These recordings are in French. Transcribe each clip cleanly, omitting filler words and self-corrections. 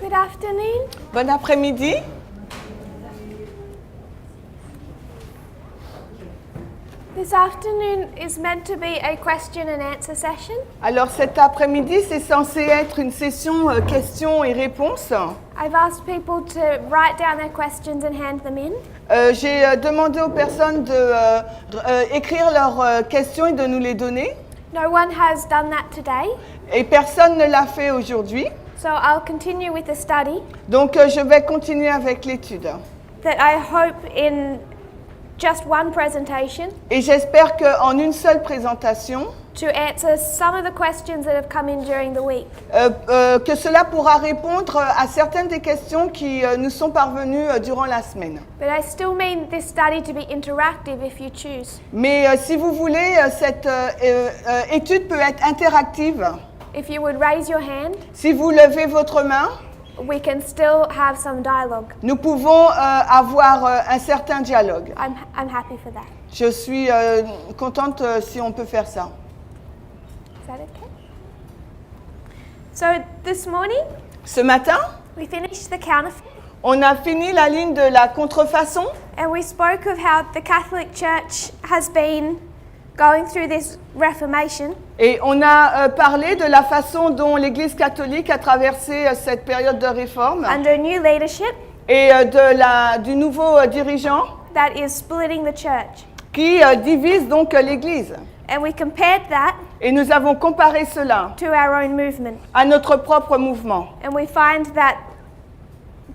Good afternoon. Bon après-midi. This afternoon is meant to be a question and answer session. Alors cet après-midi, c'est censé être une session questions et réponses. I've asked people to write down their questions and hand them in. J'ai demandé aux personnes d'écrire leurs questions et de nous les donner. No one has done that today, Et personne ne l'a fait aujourd'hui. so I'll continue with the study Donc je vais continuer avec l'étude. that I hope in just one presentation Et j'espère qu'en une seule présentation, to answer some of the questions that have come in during the week. que cela pourra répondre à certaines des questions qui nous sont parvenues durant la semaine. But I still mean this study to be interactive if you choose. Mais si vous voulez, cette étude peut être interactive. If you would raise your hand, Si vous levez votre main, we can still have some dialogue. nous pouvons avoir un certain dialogue. I'm happy for that. Je suis contente si on peut faire ça. Is that okay? So this morning, Ce matin, we finished the counterfeit on a fini la ligne de la contrefaçon and we spoke of how the Catholic Church has been going through this Reformation et on a parlé de la façon dont l'Église catholique a traversé cette période de réforme under new leadership et du nouveau dirigeant that is splitting the church. qui divise donc l'Église. And we compared that Et nous avons comparé cela to our own movement. à notre propre mouvement. And we find that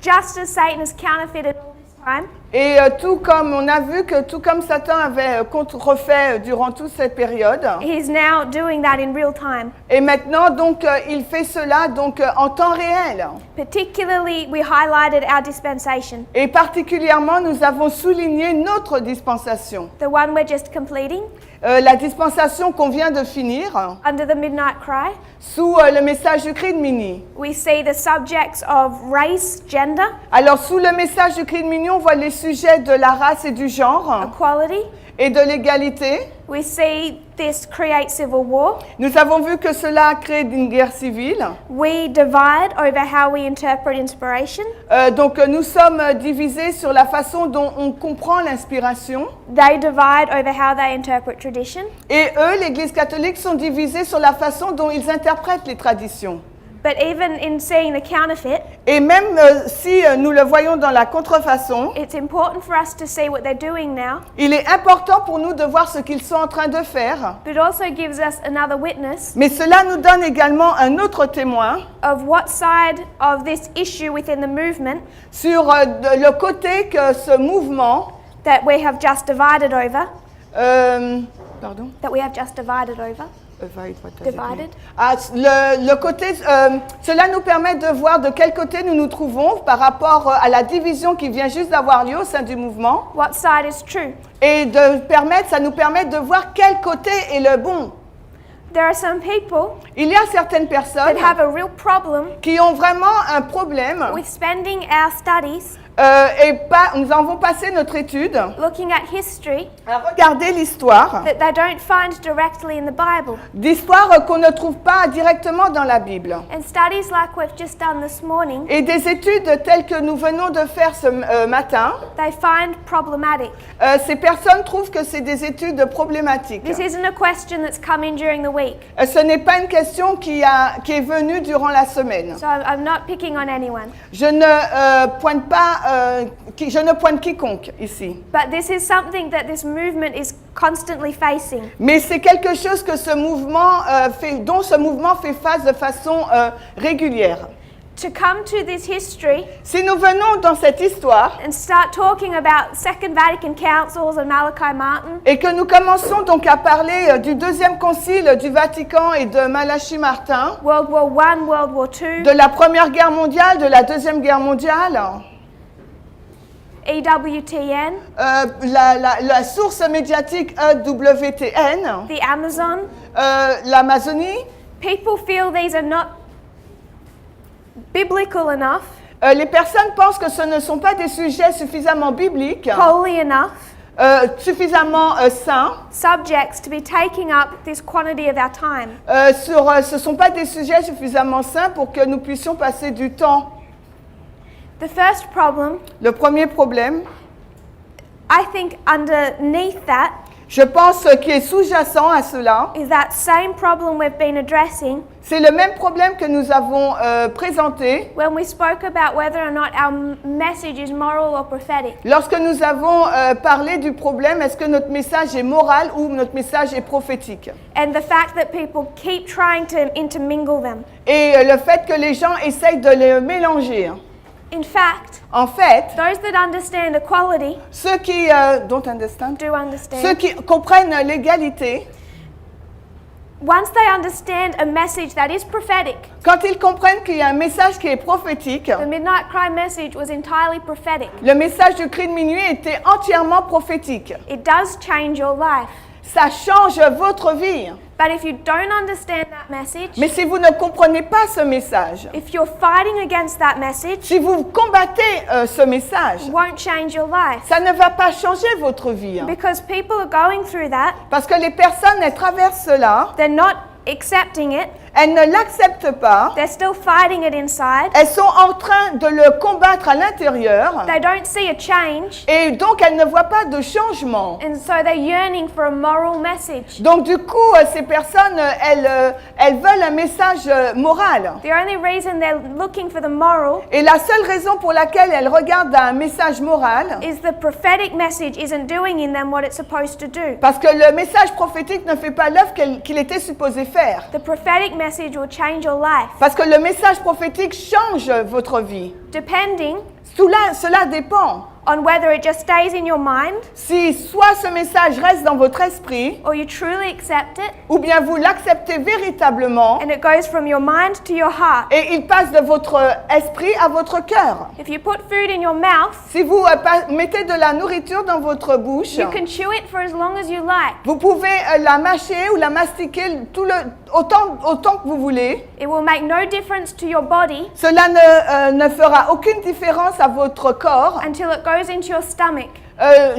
just as Satan has counterfeited all this time, Et tout comme on a vu que tout comme Satan avait contrefait durant toute cette période, he's now doing that in real time. et maintenant donc il fait cela donc en temps réel. Particularly, we highlighted our dispensation, Et particulièrement, nous avons souligné notre dispensation, the one we're just completing, la dispensation qu'on vient de finir, under the midnight cry. sous le message du cri de Mini. We see the subjects of race, gender, Alors sous le message du cri de Mini, on voit les sujets de la race et du genre equality. et de l'égalité. We see this create civil war. Nous avons vu que cela crée une guerre civile. We divide over how we interpret inspiration. Donc nous sommes divisés sur la façon dont on comprend l'inspiration. They divide over how they interpret tradition. Et eux, l'Église catholique, sont divisés sur la façon dont ils interprètent les traditions. But even in seeing the counterfeit, Et même si nous le voyons dans la contrefaçon, it's important for us to see what they're doing now, il est important pour nous de voir ce qu'ils sont en train de faire. but it also gives us another witness Mais cela nous donne également un autre témoin of what side of this issue within the movement sur le côté que ce mouvement, that we have just divided over, pardon, divided. le côté, cela nous permet de voir de quel côté nous nous trouvons par rapport à la division qui vient juste d'avoir lieu au sein du mouvement, What side is true? et ça nous permet de voir quel côté est le bon. There are some people Il y a certaines personnes that have a real problem qui ont vraiment un problème with spending our studies nous avons passé notre étude looking at history à regarder l'histoire, that they don't find directly in the Bible. d'histoires qu'on ne trouve pas directement dans la Bible. And studies like we've just done this morning, Et des études telles que nous venons de faire ce matin, they find problematic. ces personnes trouvent que c'est des études problématiques. This isn't a question that's come in during the week, Ce n'est pas une question qui est venue durant la semaine. so I'm not picking on anyone. Je ne pointe quiconque ici. But this is something that this movement is constantly facing. Mais c'est quelque chose que dont ce mouvement fait face de façon régulière. To come to this history Si nous venons dans cette histoire and start talking about Second Vatican Councils and Malachi Martin, et que nous commençons donc à parler du deuxième concile du Vatican et de Malachi Martin, World War I, World War II, de la Première Guerre mondiale, de la Deuxième Guerre mondiale, EWTN, la source médiatique EWTN, the Amazon, l'Amazonie, people feel these are not biblical enough, les personnes pensent que ce ne sont pas des sujets suffisamment bibliques, holy enough, suffisamment saints, subjects to be taking up this quantity of our time. ce ne sont pas des sujets suffisamment saints pour que nous puissions passer du temps The first problem, Le premier problème, I think underneath that, je pense qui est sous-jacent à cela, is that same problem we've been addressing c'est le même problème que nous avons présenté when we spoke about whether or not our message is moral or prophetic. lorsque nous avons parlé du problème, est-ce que notre message est moral ou notre message est prophétique? And the fact that people keep trying to intermingle them. Et le fait que les gens essayent de les mélanger. In fact, En fait, those that understand equality ceux qui don't understand, do understand. ceux qui comprennent l'égalité, Once they understand a message that is prophetic, quand ils comprennent qu'il y a un message qui est prophétique, the Midnight Cry message was entirely prophetic. le message du cri de minuit était entièrement prophétique. It does change your life. Ça change votre vie. But if you don't understand that message, Mais si vous ne comprenez pas ce message, if you're fighting against that message, si vous combattez ce message, it won't change your life. ça ne va pas changer votre vie. Because people are going through that, Parce que les personnes, elles traversent cela, they're not accepting it, elles ne l'acceptent pas, they're still fighting it inside, elles sont en train de le combattre à l'intérieur, they don't see a change, et donc elles ne voient pas de changement. and so they're yearning for a moral message. Donc du coup, ces personnes, elles veulent un message moral. The only reason they're looking for the moral Et la seule raison pour laquelle elles regardent un message moral, is the prophetic message isn't doing in them what it's supposed to do. parce que le message prophétique ne fait pas l'œuvre qu'il était supposé faire. The prophetic message will change your life, Parce que le message prophétique change votre vie. depending Cela dépend. on whether it just stays in your mind Si soit ce message reste dans votre esprit, or you truly accept it ou bien vous l'acceptez véritablement, and it goes from your mind to your heart. et il passe de votre esprit à votre cœur. If you put food in your mouth, Si vous mettez de la nourriture dans votre bouche, you can chew it for as long as you like. vous pouvez la mâcher ou la mastiquer autant que vous voulez. It will make no difference to your body Cela ne fera aucune différence à votre corps until it goes into your stomach.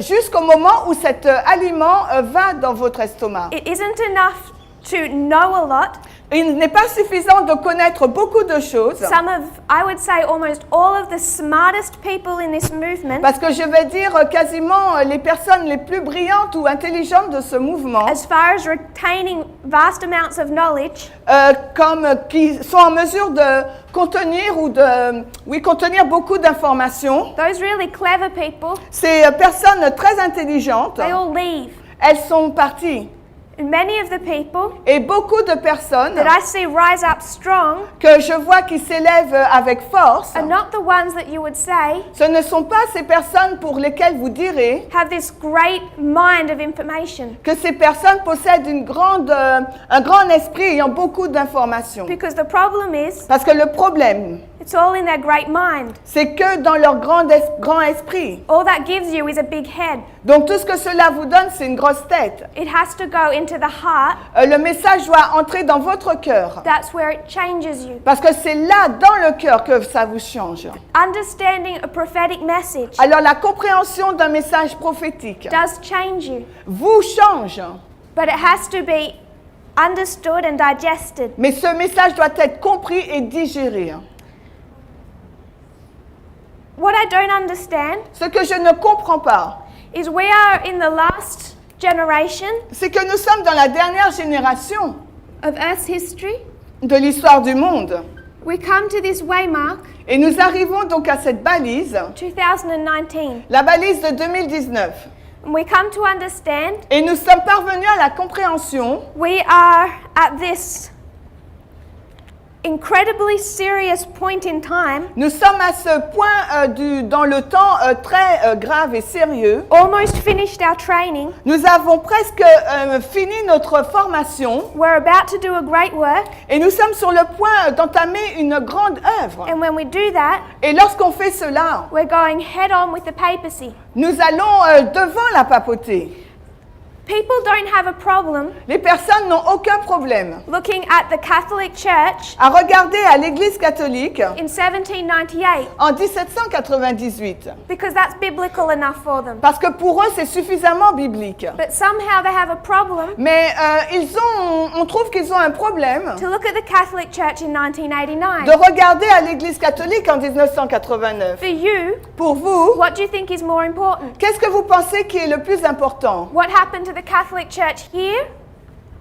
jusqu'au moment où cet aliment va dans votre estomac. It isn't enough to know a lot. Il n'est pas suffisant de connaître beaucoup de choses, Some of, I would say almost all of the smartest people in this movement, parce que je vais dire quasiment les personnes les plus brillantes ou intelligentes de ce mouvement, as far as retaining vast amounts of knowledge, qui sont en mesure de contenir contenir beaucoup d'informations. those really clever people, Ces personnes très intelligentes, they all leave. elles sont parties. And many of the people Et beaucoup de personnes that I see rise up strong que je vois qui s'élèvent avec force, are not the ones that you would say ce ne sont pas ces personnes pour lesquelles vous direz have this great mind of information. que ces personnes possèdent un grand esprit ayant beaucoup d'informations. Because the problem is, Parce que le problème, it's all in their great mind. c'est que dans leur grand esprit. All that gives you is a big head. Donc tout ce que cela vous donne, c'est une grosse tête. It has to go into the heart. Le message doit entrer dans votre cœur. That's where it changes you. Parce que c'est là, dans le cœur, que ça vous change. Understanding a prophetic message Alors la compréhension d'un message prophétique does change you, vous change. but it has to be understood and digested. Mais ce message doit être compris et digéré. What I don't understand Ce que je ne comprends pas, is we are in the last generation c'est que nous sommes dans la dernière génération of Earth's history. de l'histoire du monde. We come to this waymark, Et nous arrivons donc à cette balise, 2019, la balise de 2019. and we come to understand Et nous sommes parvenus à la compréhension we are at this incredibly serious point in time, Nous sommes à ce point dans le temps très grave et sérieux. almost finished our training. Nous avons presque fini notre formation We're about to do a great work, et nous sommes sur le point d'entamer une grande œuvre. and when we do that, Et lorsqu'on fait cela, we're going head on with the papacy. nous allons devant la papauté. People don't have a problem Les personnes n'ont aucun problème looking at the Catholic Church à regarder à l'Église catholique in 1798 en 1798 because that's biblical enough for them. parce que pour eux c'est suffisamment biblique. But somehow they have a problem Mais on trouve qu'ils ont un problème to look at the Catholic Church in 1989. de regarder à l'Église catholique en 1989. For you, Pour vous, what do you think is more important? qu'est-ce que vous pensez qui est le plus important? What happened to the Catholic Church here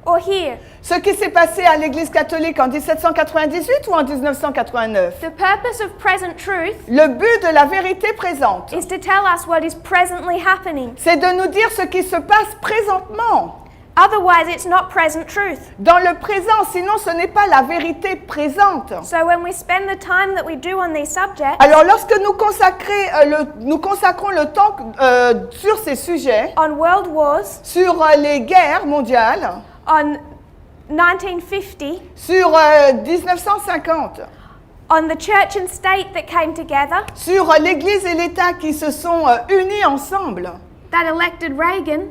or here? Ce qui s'est passé à l'Église catholique en 1798 ou en 1989? The purpose of present truth Le but de la vérité présente, is to tell us what is presently happening. c'est de nous dire ce qui se passe présentement, Otherwise, it's not present truth. dans le présent, sinon ce n'est pas la vérité présente. So when we spend the time that we do on these subjects, Alors lorsque nous consacrons le temps sur ces sujets, on world wars, sur les guerres mondiales, on 1950, sur 1950, on the church and state that came together, sur l'Église et l'État qui se sont unis ensemble, that elected Reagan,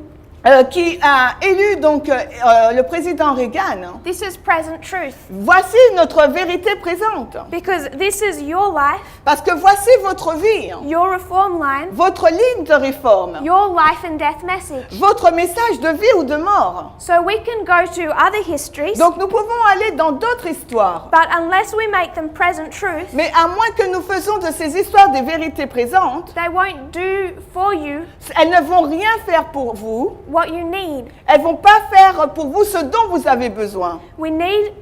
qui a élu donc le président Reagan. this is present truth. Voici notre vérité présente. Because this is your life, Parce que voici votre vie, your reform line, votre ligne de réforme, your life and death message. votre message de vie ou de mort. So we can go to other histories, Donc nous pouvons aller dans d'autres histoires. but unless we make them present truth, Mais à moins que nous faisons de ces histoires des vérités présentes, they won't do for you elles ne vont rien faire pour vous. what you need. Elles ne vont pas faire pour vous ce dont vous avez besoin. We need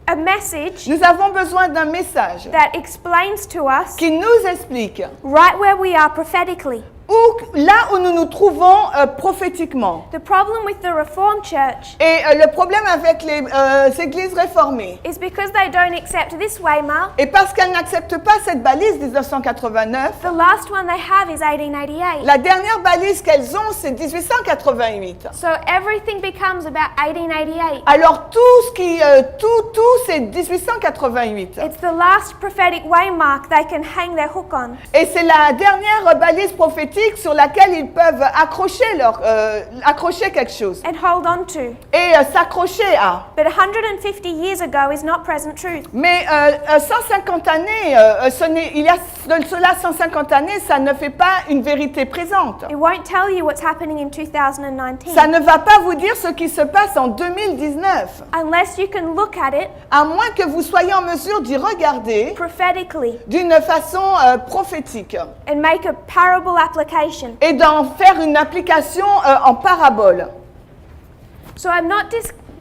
a message Nous avons besoin d'un message that explains to us qui nous explique right where we are prophetically. là où nous nous trouvons prophétiquement. The problem with the Reformed Church Et le problème avec les églises réformées, is because they don't accept this Weimar, et parce qu'elles n'acceptent pas cette balise 1989, the last one they have is 1888. la dernière balise qu'elles ont, c'est 1888. So everything becomes about 1888. Alors tout c'est 1888. It's the last prophetic waymark they can hang their hook on. Et c'est la dernière balise prophétique sur laquelle ils peuvent accrocher quelque chose And hold on to. et s'accrocher à. But 150 years ago is not present truth. Mais 150 années, il y a de cela 150 années, ça ne fait pas une vérité présente. It won't tell you what's happening in 2019 Ça ne va pas vous dire ce qui se passe en 2019, unless you can look at it à moins que vous soyez en mesure d'y regarder prophetically d'une façon prophétique and make a parable application. et d'en faire une application en parabole. So I'm not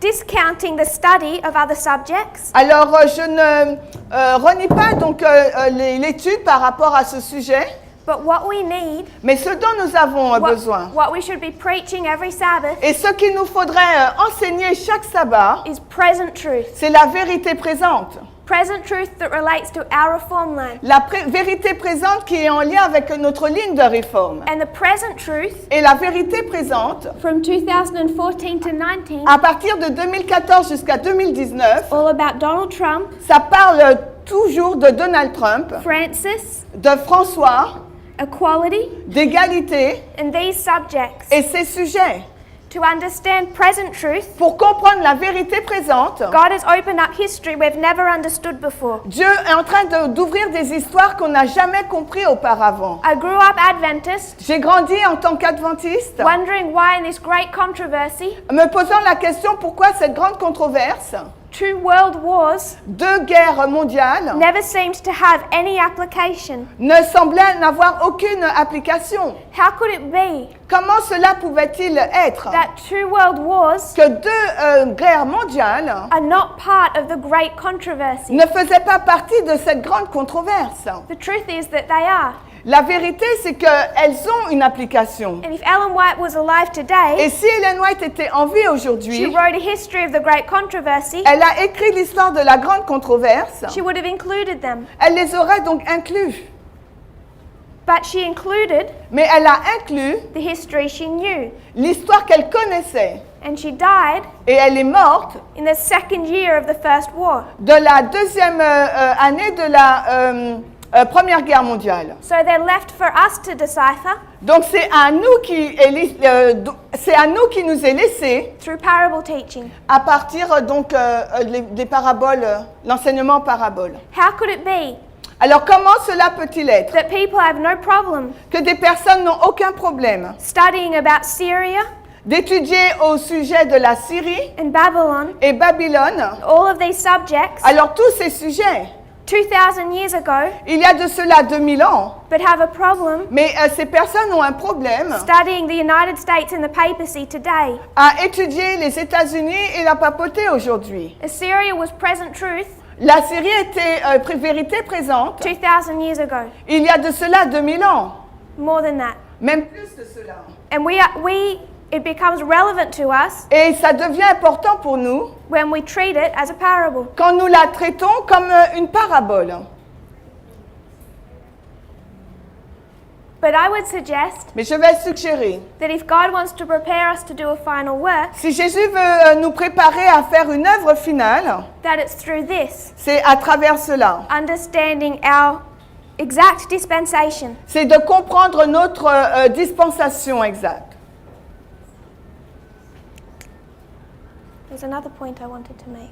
discounting the study of other subjects, Alors, je ne renie pas donc l'étude par rapport à ce sujet, but what we need, mais ce dont nous avons besoin, what we should be preaching every Sabbath et ce qu'il nous faudrait enseigner chaque sabbat, is present truth. c'est la vérité présente. Present truth that relates to our reform line. La vérité présente qui est en lien avec notre ligne de réforme. And the present truth Et la vérité présente, from 2014 to 19, à partir de 2014 jusqu'à 2019, all about Donald Trump, ça parle toujours de Donald Trump, Francis, de François, equality, d'égalité and these subjects. et ces sujets. To understand present truth, Pour comprendre la vérité présente, God has opened up history we've never understood before. Dieu est en train d'ouvrir des histoires qu'on n'a jamais compris auparavant. I grew up Adventist, J'ai grandi en tant qu'adventiste, wondering why in this great controversy, me posant la question pourquoi cette grande controverse, 2 world wars 2 guerres mondiales, never seemed to have any application. ne semblaient n'avoir aucune application. How could it be Comment cela pouvait-il être that 2 world wars que 2 guerres mondiales are not part of the great controversy? ne faisaient pas partie de cette grande controverse? The truth is that they are. La vérité, c'est qu'elles ont une application. And if Ellen White was alive today, Et si Ellen White était en vie she aujourd'hui, wrote a history of the great controversy, elle a écrit l'histoire de la grande controverse, she would have included them. elle les aurait donc inclus. But she included Mais elle a inclus the history she knew. l'histoire qu'elle connaissait. And she died Et elle est morte in the 2nd year of the First War. de la deuxième année de la Première Guerre mondiale. So they're left for us to decipher Donc c'est à nous c'est à nous qui nous est laissé through parable teaching. à partir donc des paraboles, l'enseignement en parabole. How could it be Alors comment cela peut-il être that people have no problem que des personnes n'ont aucun problème studying about Syria d'étudier au sujet de la Syrie and Babylon, et Babylone, all of these subjects, alors tous ces sujets, 2,000 years ago, il y a de cela 2000 ans, but have a problem mais ces personnes ont un problème studying the United States and the papacy today? à étudier les États-Unis et la papauté aujourd'hui. Assyria was present truth La Syrie était vérité présente 2,000 years ago, il y a de cela 2000 ans, more than that. même plus de cela. And it becomes relevant to us Et ça devient important pour nous when we treat it as a parable. quand nous la traitons comme une parabole. But I would suggest Mais je vais suggérer, that if God wants to prepare us to do a final work, si Jésus veut nous préparer à faire une œuvre finale, that it's through this, c'est à travers cela. understanding our exact dispensation. C'est de comprendre notre dispensation exacte. There's another point I wanted to make.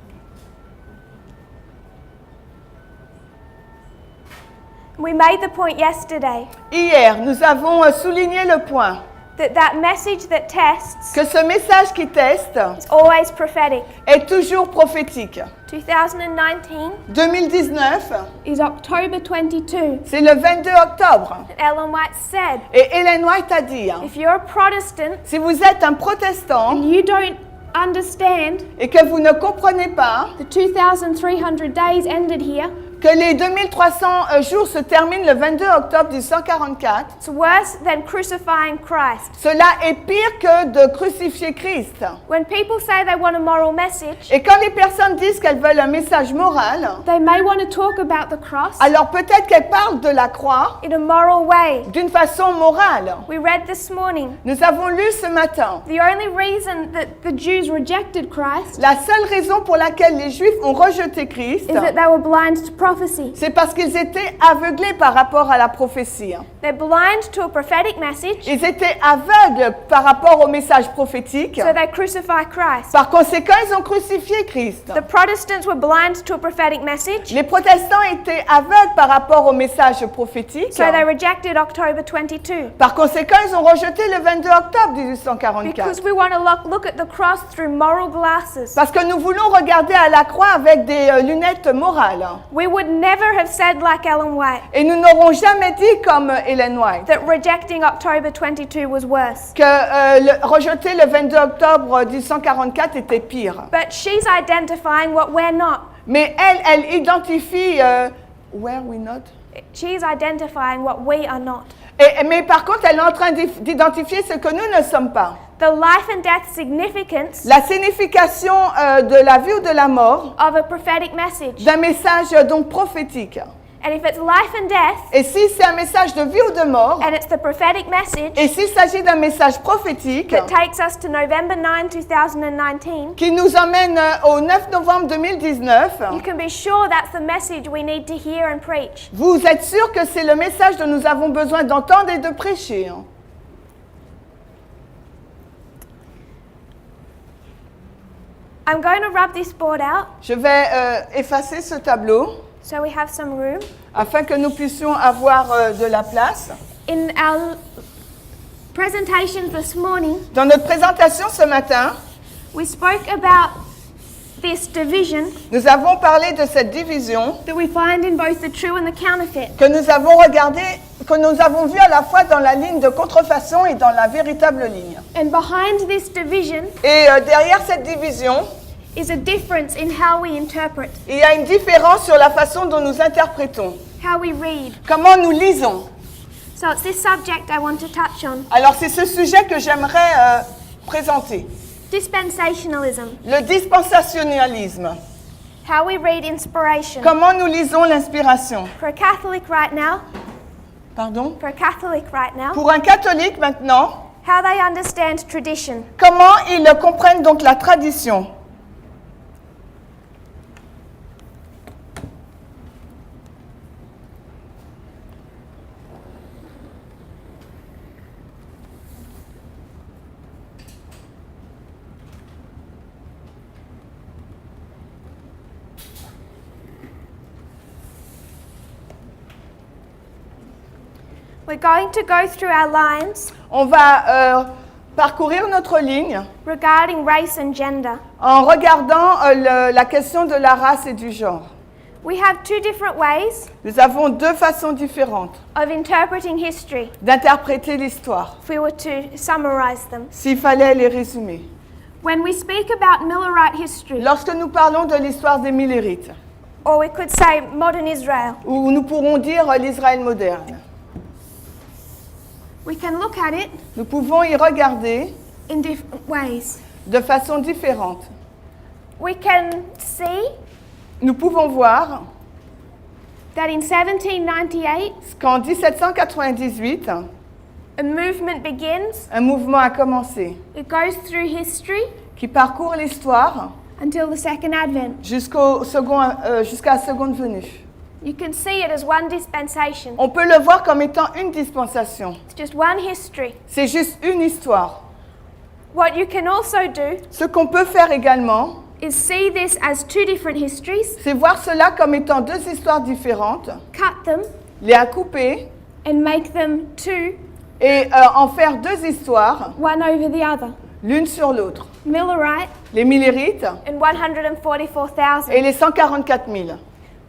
We made the point yesterday Hier, nous avons souligné le point that message that tests que ce message qui teste is always prophetic. est toujours prophétique. 2019 2019, is October 22. c'est le 22 octobre. Ellen White said, Et Ellen White a dit, if you're a Protestant si vous êtes un protestant and you don't understand et que vous ne comprenez pas the 2,300 days ended here, que les 2300 jours se terminent le 22 octobre 1844, it's worse than crucifying Christ. cela est pire que de crucifier Christ. When people say they want a moral message, Et quand les personnes disent qu'elles veulent un message moral, they may want to talk about the cross alors peut-être qu'elles parlent de la croix in a moral way. d'une façon morale. We read this morning, Nous avons lu ce matin, the only reason that the Jews rejected Christ la seule raison pour laquelle les Juifs ont rejeté Christ, is that they were blind to prophecy. c'est parce qu'ils étaient aveuglés par rapport à la prophétie. They're blind to a prophetic message, Ils étaient aveugles par rapport au message prophétique. so they crucify Christ. Par conséquent, ils ont crucifié Christ. The Protestants were blind to a prophetic message, Les protestants étaient aveugles par rapport au message prophétique. so they rejected October 22. Par conséquent, ils ont rejeté le 22 octobre 1844. Because we want to look at the cross through moral glasses. Parce que nous voulons regarder à la croix avec des lunettes morales. We would never have said like Ellen White Et nous n'aurons jamais dit comme Ellen White that rejecting October 22 was worse. que rejeter le 22 octobre 1844 était pire. But she's identifying what we're not. Mais elle identifie where we not. She's identifying what we are not. Mais par contre, elle est en train d'identifier ce que nous ne sommes pas. The life and death significance La signification de la vie ou de la mort of a prophetic message. d'un message donc prophétique. And if it's life and death, Et si c'est un message de vie ou de mort, and it's the prophetic message et s'il s'agit d'un message prophétique that takes us to November 9, 2019, qui nous emmène au 9 novembre 2019, you can be sure that's the message we need to hear and preach. vous êtes sûr que c'est le message dont nous avons besoin d'entendre et de prêcher. I'm going to rub this board out Je vais effacer ce tableau so we have some room. afin que nous puissions avoir de la place. In our presentations this morning, Dans notre présentation ce matin, we spoke about this division nous avons parlé de cette division that we find in both the true and the counterfeit. que nous avons regardé, que nous avons vu à la fois dans la ligne de contrefaçon et dans la véritable ligne. And behind this division Et derrière cette division, is a difference in how we interpret, il y a une différence sur la façon dont nous interprétons, how we read. comment nous lisons. So it's this subject I want to touch on. Alors c'est ce sujet que j'aimerais présenter, Dispensationalism, le dispensationalisme. how we read inspiration. Comment nous lisons l'inspiration. For a Catholic right now, Pardon? Pour un catholique maintenant, how they understand tradition. comment ils comprennent donc la tradition. We're going to go through our lines On va parcourir notre ligne regarding race and gender. en regardant la question de la race et du genre. We have two different ways Nous avons deux façons différentes of interpreting history, d'interpréter l'histoire, if we were to summarize them. s'il fallait les résumer. When we speak about Millerite history, Lorsque nous parlons de l'histoire des Millérites, or we could say modern Israel, ou nous pourrons dire l'Israël moderne, we can look at it nous pouvons y regarder in different ways. de façon différente. We can see Nous pouvons voir that in 1798, qu'en 1798, a movement begins. un mouvement a commencé It goes through history qui parcourt l'histoire until the Second Advent. jusqu'à la seconde venue. You can see it as one dispensation. On peut le voir comme étant une dispensation. It's just one history. C'est juste une histoire. What you can also do Ce qu'on peut faire également, is see this as two different histories, c'est voir cela comme étant deux histoires différentes, cut them, les couper and make them two, et en faire deux histoires, one over the other. l'une sur l'autre. Millerite Les Millérites and 144,000. et les 144 000.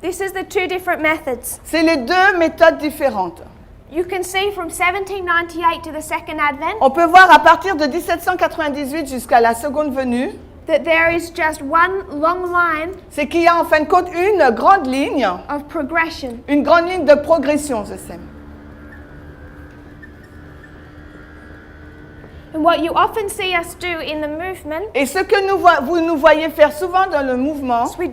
This is the two different methods. C'est les deux méthodes différentes. You can see from 1798 to the Second Advent On peut voir à partir de 1798 jusqu'à la seconde venue, that there is just one long line c'est qu'il y a en fin de compte une grande ligne, of progression. une grande ligne de progression, je sais. And what you often see us do in the movement Et ce que vous nous voyez faire souvent dans le mouvement, is we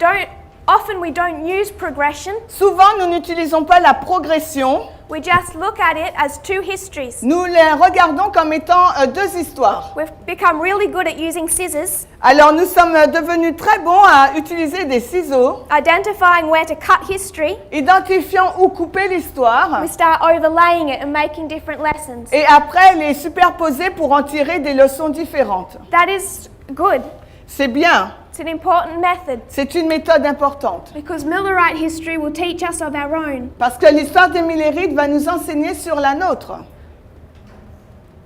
don't use progression. souvent nous n'utilisons pas la progression, We just look at it as two histories. nous les regardons comme étant deux histoires. We've become really good at using scissors, Alors nous sommes devenus très bons à utiliser des ciseaux, identifying where to cut history. identifiant où couper l'histoire, We start overlaying it and making different lessons. et après les superposer pour en tirer des leçons différentes. That is good. C'est bien, It's an important method c'est une méthode importante, because Millerite history will teach us of our own. parce que l'histoire des Millérites va nous enseigner sur la nôtre.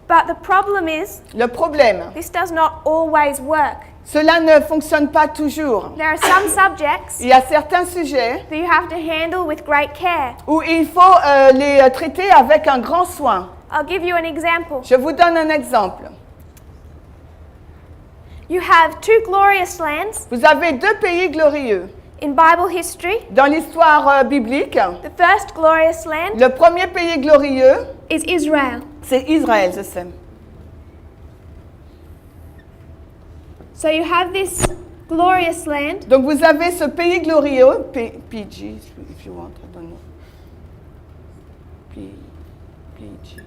But the problem is, Le problème, this does not always work. cela ne fonctionne pas toujours. There are some subjects Il y a certains sujets that you have to handle with great care. où il faut les traiter avec un grand soin. I'll give you an example. Je vous donne un exemple. You have two glorious lands Vous avez deux pays glorieux. in Bible history. Dans l'histoire biblique, The first glorious land le premier pays glorieux, is Israel. c'est Israël, je sais. So you have this glorious land, Donc vous avez ce pays glorieux, PG, if you want, I don't know. PG.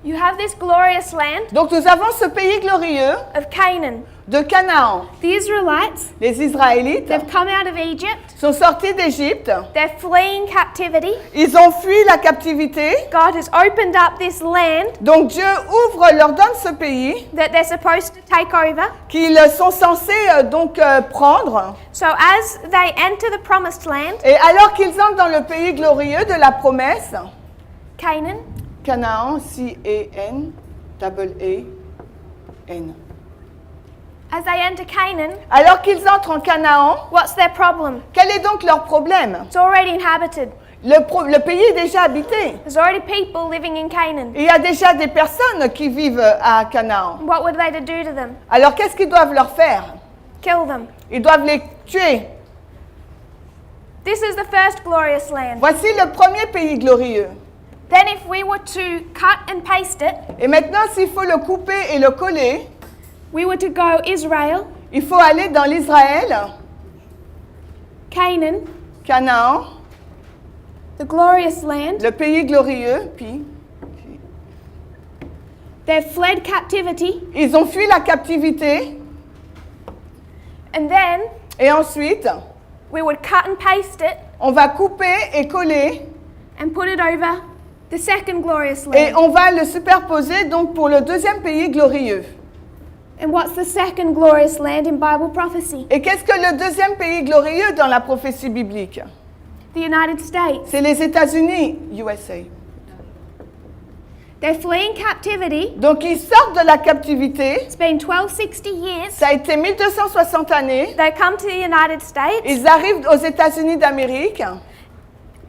you have this glorious land Donc nous avons ce pays glorieux of Canaan. de Canaan. The Israelites, Les Israélites they've come out of Egypt, sont sortis d'Égypte. they're fleeing captivity. Ils ont fui la captivité. God has opened up this land Donc Dieu leur donne ce pays that they're supposed to take over. qu'ils sont censés prendre. So as they enter the promised land, Et alors qu'ils entrent dans le pays glorieux de la promesse, Canaan, Canaan, C-A-N, A-N. as they enter Canaan, Alors qu'ils entrent en Canaan, what's their problem? quel est donc leur problème? It's already inhabited. Le pays est déjà habité. There's already people living in Canaan. Il y a déjà des personnes qui vivent à Canaan. What would they do to them? Alors qu'est-ce qu'ils doivent leur faire? Kill them. Ils doivent les tuer. This is the first glorious land. Voici le premier pays glorieux. Then if we were to cut and paste it, Et maintenant, s'il faut le couper et le coller, we were to go Israel, il faut aller dans l'Israël, Canaan, Canaan, the glorious land. le pays glorieux, puis They've fled captivity, ils ont fui la captivité, and then et ensuite, we would cut and paste it on va couper et coller, and put it over the second glorious et land. on va le superposer donc pour le deuxième pays glorieux. And what's the second glorious land in Bible prophecy? Et qu'est-ce que le deuxième pays glorieux dans la prophétie biblique? The United States. C'est les États-Unis, USA. They're fleeing captivity. Donc ils sortent de la captivité. It's been 1260 years. Ça a été 1260 années. They come to the United States. Ils arrivent aux États-Unis d'Amérique.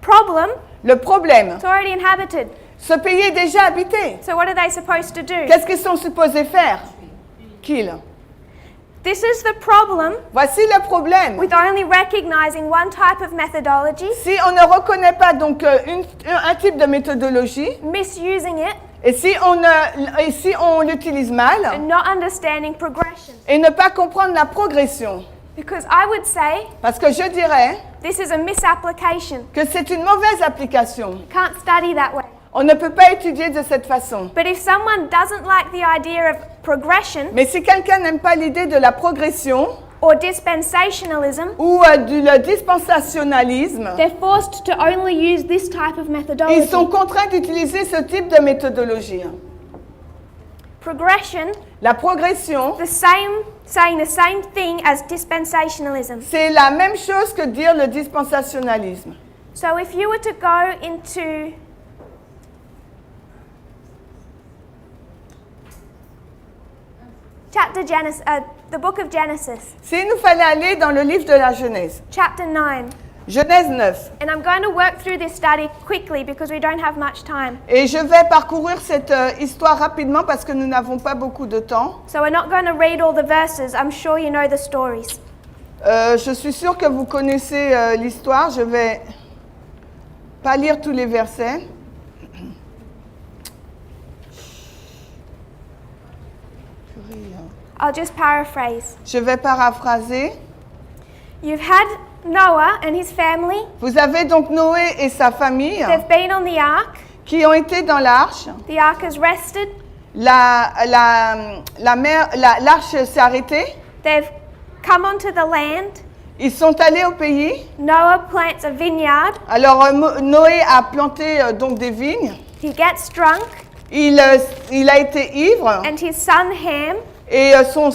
Problem, Le problème, it's already inhabited. ce pays est déjà habité. So what are they supposed to do? Qu'est-ce qu'ils sont supposés faire? Kill. This is the problem Voici le problème. with only recognizing one type of methodology, Si on ne reconnaît pas donc un type de méthodologie, misusing it, et si on l'utilise mal, and not understanding progression. et ne pas comprendre la progression, Because I would say parce que je dirais this is a misapplication. que c'est une mauvaise application. You can't study that way. On ne peut pas étudier de cette façon. But if someone doesn't like the idea of progression Mais si quelqu'un n'aime pas l'idée de la progression or dispensationalism, ou le dispensationalisme, they're forced to only use this type of methodology. ils sont contraints d'utiliser ce type de méthodologie. Progression, La progression, saying the same thing as dispensationalism. c'est la même chose que dire le dispensationalisme. So if you were to go into the book of Genesis, S'il nous fallait aller dans le livre de la Genèse, chapter 9, Genèse 9, and I'm going to work through this study quickly because we don't have much time. et je vais parcourir cette histoire rapidement parce que nous n'avons pas beaucoup de temps. So we're not going to read all the verses. I'm sure you know the stories. Je suis sûre que vous connaissez l'histoire. Je vais pas lire tous les versets. I'll just paraphrase. Je vais paraphraser. You've had Noah and his family. Vous avez donc Noé et sa famille They've been on the ark. qui ont été dans l'arche. The ark has rested. L'arche s'est arrêtée. They've come onto the land. Ils sont allés au pays. Noah plants a vineyard. Alors Noé a planté donc des vignes. He gets drunk, Il a été ivre and his son Ham et son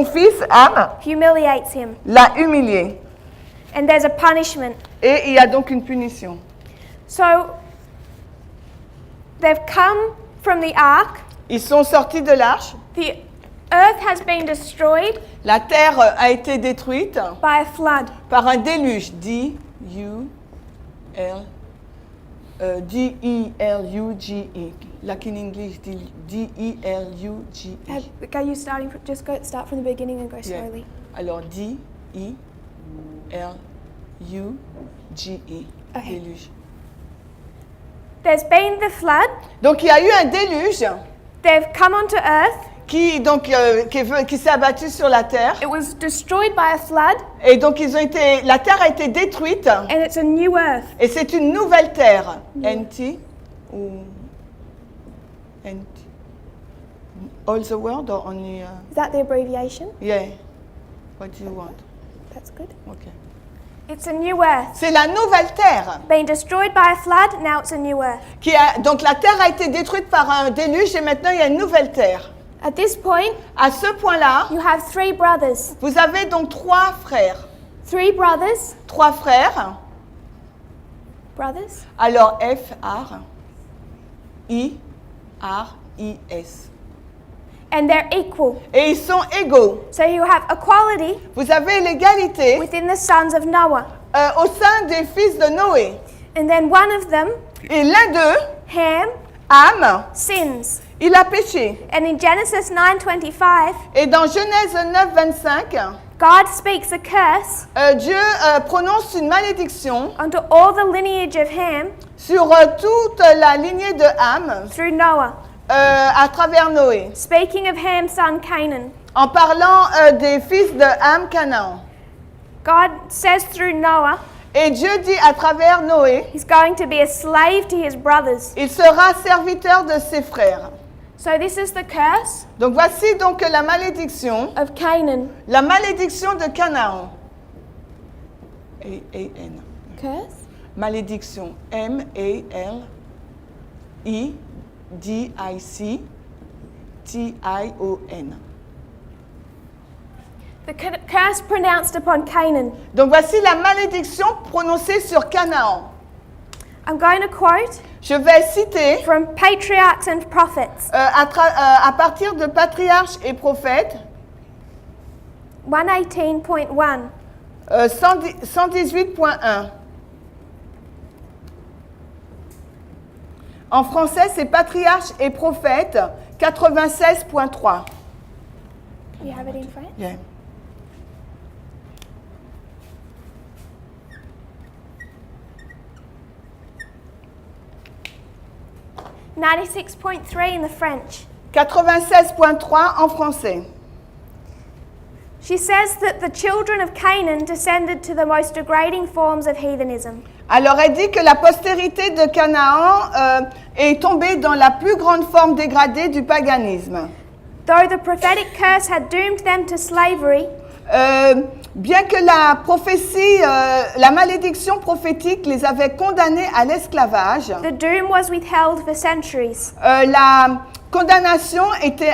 fils Ham humiliates him. l'a humilié. And there's a punishment. Et il y a donc une punition. So they've come from the ark. Ils sont sortis de l'arche. The earth has been destroyed La terre a été détruite by a flood. par un déluge. D-E-L-U-G-E. Like in English, D-E-L-U-G-E. Start from the beginning and go Yeah. slowly. Alors, D-E-L-U-G-E. Okay. Déluge. There's been the flood. Donc, il y a eu un déluge They've come onto earth. qui s'est abattu sur la terre. It was destroyed by a flood, Et donc, la terre a été détruite. and it's a new earth. Et c'est une nouvelle terre. NT ou NT? All the word or only? Is that the abbreviation? Yeah. What do you want? That's good. Okay. It's a new earth. C'est la nouvelle terre. Been destroyed by a flood, now it's a new earth. Donc la terre a été détruite par un déluge et maintenant il y a une nouvelle terre. At this point, À ce point-là, you have three brothers. vous avez donc trois frères. Three brothers. Trois frères. Brothers. Alors F-R, I-R-I-S. And they're equal. Et ils sont égaux. So you have equality Vous avez l'égalité within the sons of Noah. au sein des fils de Noé. And then one of them, Et l'un d'eux, Ham, Ham, sins. il a péché. And in Genesis 9:25, Et dans Genèse 9, 25, God speaks a curse Dieu prononce une malédiction onto all the lineage of Ham sur toute la lignée de Ham through Noah. à travers Noé, Speaking of Ham's son Canaan, en parlant des fils de Ham, Canaan. God says through Noah, Et Dieu dit à travers Noé, he's going to be a slave to his brothers. il sera serviteur de ses frères. So this is the curse Donc voici donc la malédiction de Canaan. A-N. Curse? Malédiction. M-A-L-I-D-I-C-T-I-O-N. The curse pronounced upon Canaan. Donc voici la malédiction prononcée sur Canaan. I'm going to quote Je vais citer from Patriarchs and Prophets, à partir de Patriarches et Prophètes, 118.1. 118.1. En français, c'est Patriarches et Prophètes, 96.3. You have it in French? Yeah. .3 in the French. 96.3 en français. She says that the children of Canaan descended to the most degrading forms of heathenism. Alors elle dit que la postérité de Canaan est tombée dans la plus grande forme dégradée du paganisme. Though the prophetic curse had doomed them to slavery, Bien que la prophétie, la malédiction prophétique les avait condamnés à l'esclavage, the doom was withheld for centuries. la condamnation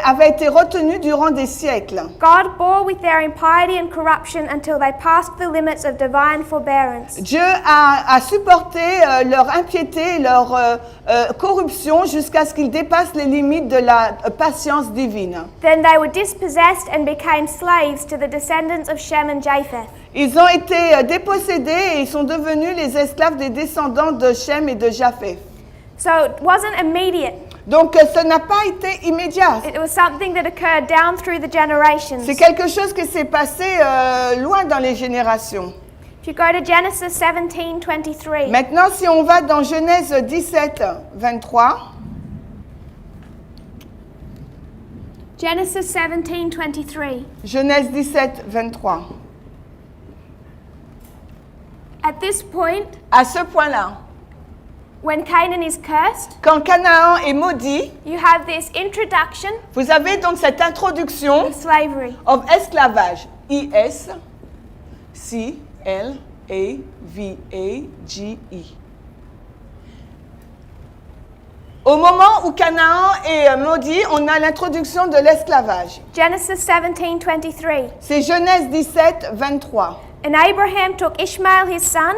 avait été retenue durant des siècles. God bore with their impiety and corruption until they passed the limits of divine forbearance. Dieu a supporté leur impiété, leur corruption jusqu'à ce qu'ils dépassent les limites de la patience divine. Then they were dispossessed and became slaves to the descendants of Shem and Japheth. Ils ont été dépossédés et ils sont devenus les esclaves des descendants de Shem et de Japheth. So it wasn't immediate. Donc ça n'a pas été immédiat. It was something that occurred down through the generations. C'est quelque chose qui s'est passé loin dans les générations. If you go to Genesis 17:23. Maintenant, si on va dans Genèse 17, 23, Genesis 17:23. Genèse 17, 23. At this point, À ce point-là, when Canaan is cursed, quand Canaan est maudit, you have this introduction vous avez donc cette introduction of slavery. of esclavage. I-S-C-L-A-V-A-G-I. Au moment où Canaan est maudit, on a l'introduction de l'esclavage. Genesis 17:23. C'est Genèse 17, 23. And Abraham took Ishmael his son,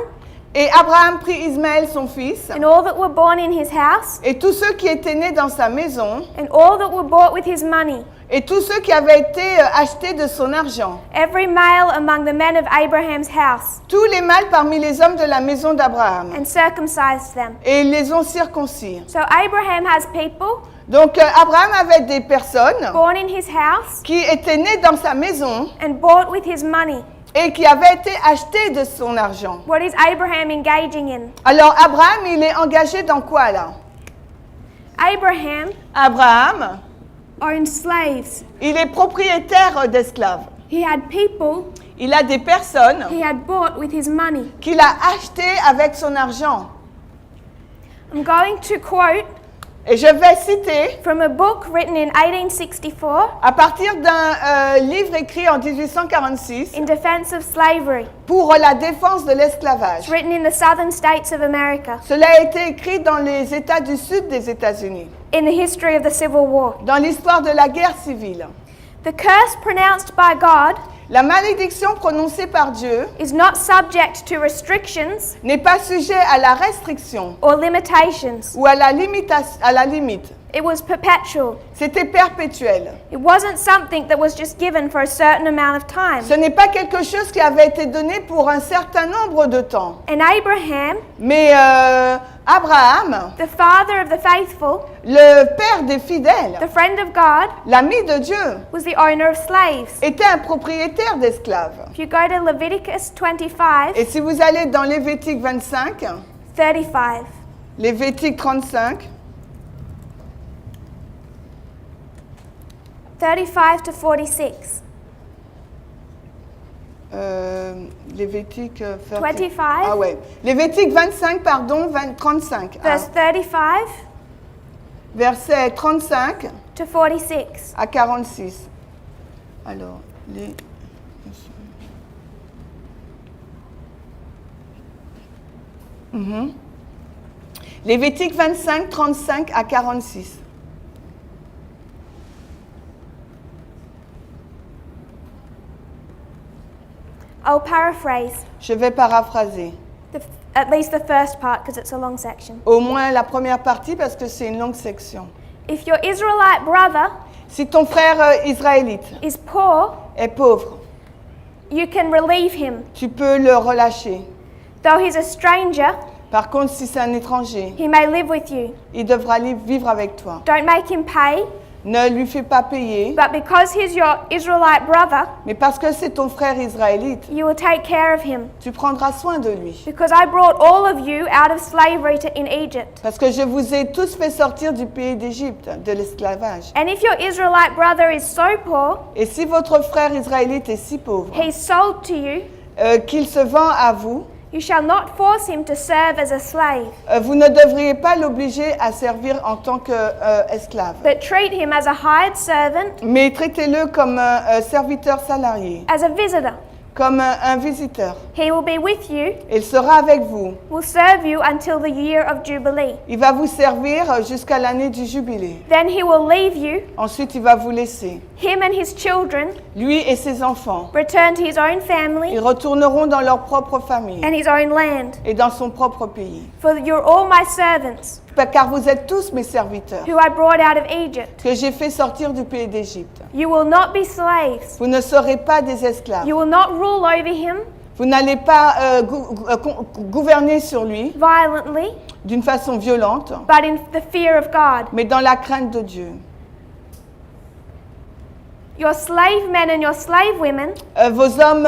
Et Abraham prit Ismaël son fils, and all that were born in his house, et tous ceux qui étaient nés dans sa maison, and all that were bought with his money, et tous ceux qui avaient été achetés de son argent. every male among the men of Abraham's house, Tous les mâles parmi les hommes de la maison d'Abraham. and circumcised them. Et ils les ont circoncis. So Abraham has people Donc Abraham avait des personnes born in his house qui étaient nées dans sa maison and bought with his money. et qui avaient été achetées de son argent. What is Abraham engaging in? Alors Abraham, il est engagé dans quoi là? Abraham, Owned slaves. il est propriétaire d'esclaves. He had people Il a des personnes he had bought with his money. qu'il a achetées avec son argent. I'm going to quote Et je vais citer from a book written in 1864 à partir d'un livre écrit en 1846 in defense of slavery. pour la défense de l'esclavage. It's written in the southern states of America Cela a été écrit dans les États du sud des États-Unis, in the history of the Civil War. dans l'histoire de la guerre civile. The curse pronounced by God La malédiction prononcée par Dieu is not subject to restrictions n'est pas sujet à la restriction or limitations. ou à la limite. It was perpetual. C'était perpétuel. It wasn't something that was just given for a certain amount of time. Ce n'est pas quelque chose qui avait été donné pour un certain nombre de temps. And Abraham, Mais Abraham, the father of the faithful, le père des fidèles, the friend of God, l'ami de Dieu, was the owner of slaves. était un propriétaire d'esclaves. If you go to Leviticus 25, Et si vous allez dans Lévitique 25, 35, Lévitique 35, 35 to 46. Lévitique 25. Ah ouais. Lévitique 25, pardon, 35. Verse 35 Verset 35 to 46. à 46. Alors, Lévitique 25, 35 à 46. I'll paraphrase, Je vais paraphraser. at least the first part because it's a long section. Au moins la première partie parce que c'est une longue section. If your Israelite brother Si ton frère israélite is poor, est pauvre, you can relieve him. tu peux le relâcher. Though he's a stranger, Par contre, si c'est un étranger, he may live with you. il devra vivre avec toi. Don't make him pay, Ne lui fais pas payer, but because he's your Israelite brother, mais parce que c'est ton frère israélite, you will take care of him. tu prendras soin de lui. Because I brought all of you out of slavery in Egypt. Parce que je vous ai tous fait sortir du pays d'Égypte, de l'esclavage. And if your Israelite brother is so poor, Et si votre frère israélite est si pauvre, he's sold to you, qu'il se vend à vous, you shall not force him to serve as a slave, vous ne devriez pas l'obliger à servir en tant qu'esclave. but treat him as a hired servant, Mais traitez-le comme un serviteur salarié, as a visitor. comme un visiteur. He will be with you, Il sera avec vous. will serve you until the year of Jubilee. Il va vous servir jusqu'à l'année du jubilé. Then he will leave you, Ensuite, il va vous laisser. him and his children, Lui et ses enfants, return to his own family ils retourneront dans leur propre famille and his own land. et dans son propre pays. For you're all my servants, Car vous êtes tous mes serviteurs, who I brought out of Egypt. que j'ai fait sortir du pays d'Égypte. You will not be slaves. Vous ne serez pas des esclaves. You will not rule over him Vous n'allez pas gouverner sur lui violently, d'une façon violente, but in the fear of God. mais dans la crainte de Dieu. Your slave men and your slave women Vos hommes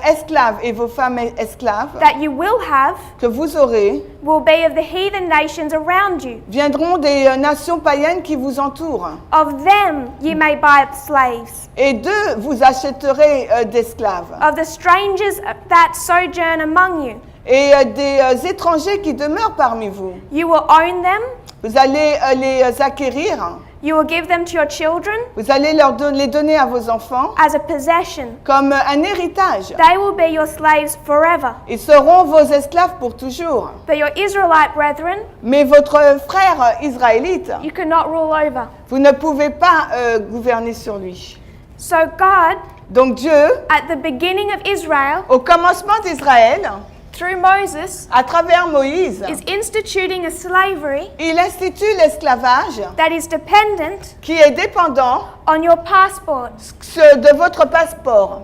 esclaves et vos femmes esclaves that you will have que vous aurez will be of the heathen nations around you. viendront des nations païennes qui vous entourent. Of them ye may buy slaves. Et d'eux, vous achèterez d'esclaves. Of the strangers that sojourn among you. Et des étrangers qui demeurent parmi vous. You will own them. Vous allez les acquérir. You will give them to your children Vous allez les donner à vos enfants as a possession. comme un héritage. They will be your slaves forever. Ils seront vos esclaves pour toujours. But your Israelite brethren, Mais votre frère israélite, you cannot rule over. vous ne pouvez pas gouverner sur lui. So God, Donc Dieu, at the beginning of Israel, au commencement d'Israël, through Moses, à travers Moïse, is instituting a slavery il institue l'esclavage that is dependent qui est dépendant on your passport. de votre passeport.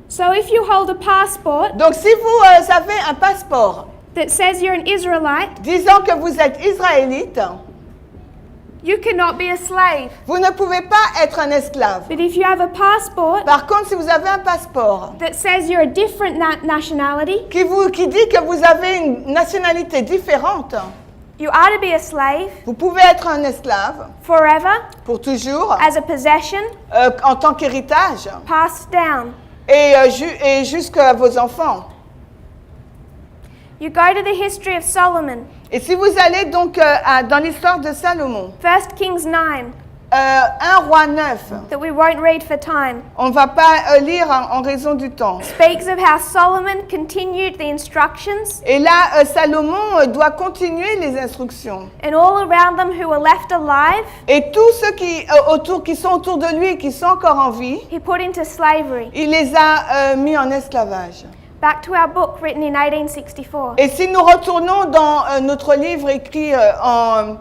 So if you hold a passport Donc si vous avez un passeport that says you're an Israelite, disant que vous êtes israélite, you cannot be a slave. vous ne pouvez pas être un esclave. But if you have a passport Par contre, si vous avez un passeport that says you're a different nationality, qui dit que vous avez une nationalité différente, you are to be a slave vous pouvez être un esclave forever pour toujours, as a possession en tant qu'héritage, passed down. et jusqu'à vos enfants. You go to the history of Solomon, Et si vous allez donc dans l'histoire de Salomon, 1 Kings 9, 1 roi 9, that we won't read for time, on ne va pas lire en raison du temps. speaks of how Solomon continued the instructions, Et là, Salomon doit continuer les instructions. and all around them who were left alive, Et tous ceux qui sont autour de lui, qui sont encore en vie, he put into slavery. il les a mis en esclavage. Back to our book written in 1864. Et si nous retournons dans notre livre écrit en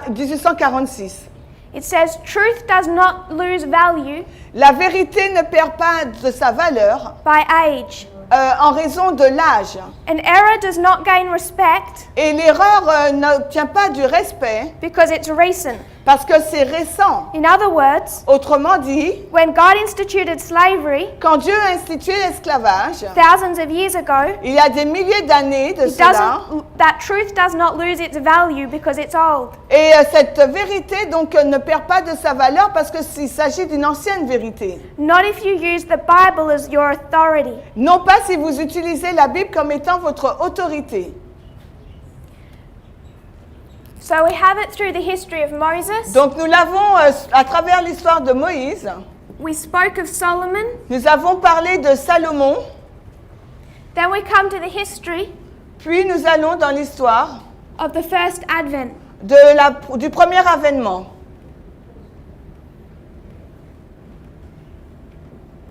1846, It says, truth does not lose value la vérité ne perd pas de sa valeur by age. en raison de l'âge. An error does not gain respect Et l'erreur n'obtient pas du respect because it's recent. parce que c'est récent. In other words, Autrement dit, when God instituted slavery quand Dieu a institué l'esclavage, thousands of years ago, il y a des milliers d'années de cela, that truth does not lose its value because it's old. et cette vérité donc ne perd pas de sa valeur parce qu'il s'agit d'une ancienne vérité. Not if you use the Bible as your authority. Non pas si vous utilisez la Bible comme étant votre autorité. So we have it through the history of Moses. Donc nous l'avons à travers l'histoire de Moïse. We spoke of Solomon. Nous avons parlé de Salomon. Then we come to the history Puis nous allons dans l'histoire of the first advent. du premier avènement.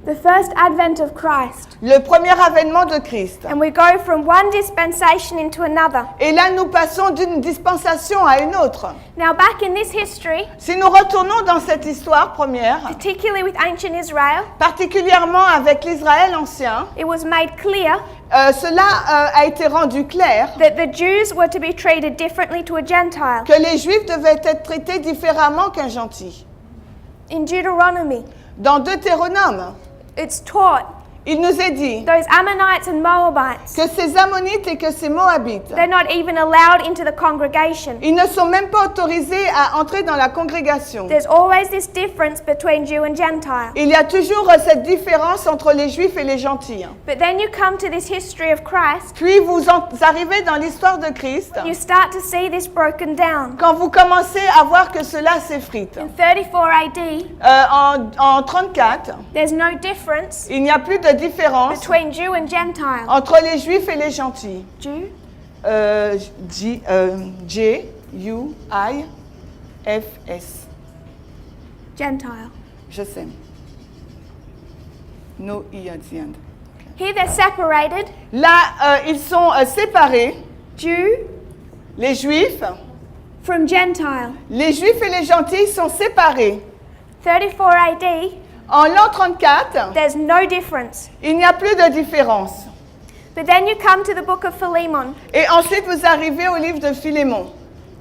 The first advent of Christ. Le premier avènement de Christ. And we go from one dispensation into another. Et là, nous passons d'une dispensation à une autre. Now back in this history, Si nous retournons dans cette histoire première, particularly with ancient Israel, particulièrement avec l'Israël ancien, it was made clear cela a été rendu clair that the Jews were to be treated differently to a Gentile. que les Juifs devaient être traités différemment qu'un gentil. In Deuteronomy, Dans Deutéronome, it's taught il nous est dit those Ammonites and Moabites, que ces Ammonites et que ces Moabites, they're not even allowed into the congregation. ils ne sont même pas autorisés à entrer dans la congrégation. There's always this difference between Jew and Gentile. Il y a toujours cette différence entre les Juifs et les gentils. But then you come to this history of Christ, Puis vous arrivez dans l'histoire de Christ, you start to see this broken down. quand vous commencez à voir que cela s'effrite. In 34 AD, En 34, there's no difference il n'y a plus de différence between Jew and Gentile. entre les Juifs et les gentils. Jew, J-U-I-F-S. Gentile. Je sais. No I at the end. Here they're separated, Là, ils sont séparés, Jew les Juifs. from Gentile. Les Juifs et les gentils sont séparés. 34 AD, En l'an 34, there's no difference. il n'y a plus de différence. But then you come to the book of Philemon. Et ensuite, vous arrivez au livre de Philémon.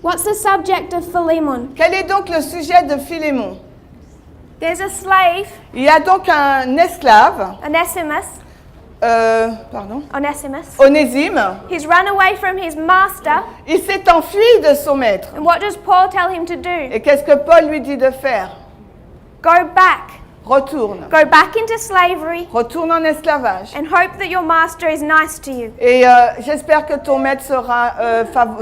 What's the subject of Philemon? Quel est donc le sujet de Philémon? There's a slave, Il y a donc un esclave, Onesimus. Onésime. He's run away from his master. Il s'est enfui de son maître. And what does Paul tell him to do? Et qu'est-ce que Paul lui dit de faire? Go back. Retourne. Go back into slavery Retourne en esclavage. and hope that your master is nice to you. Et j'espère que ton maître sera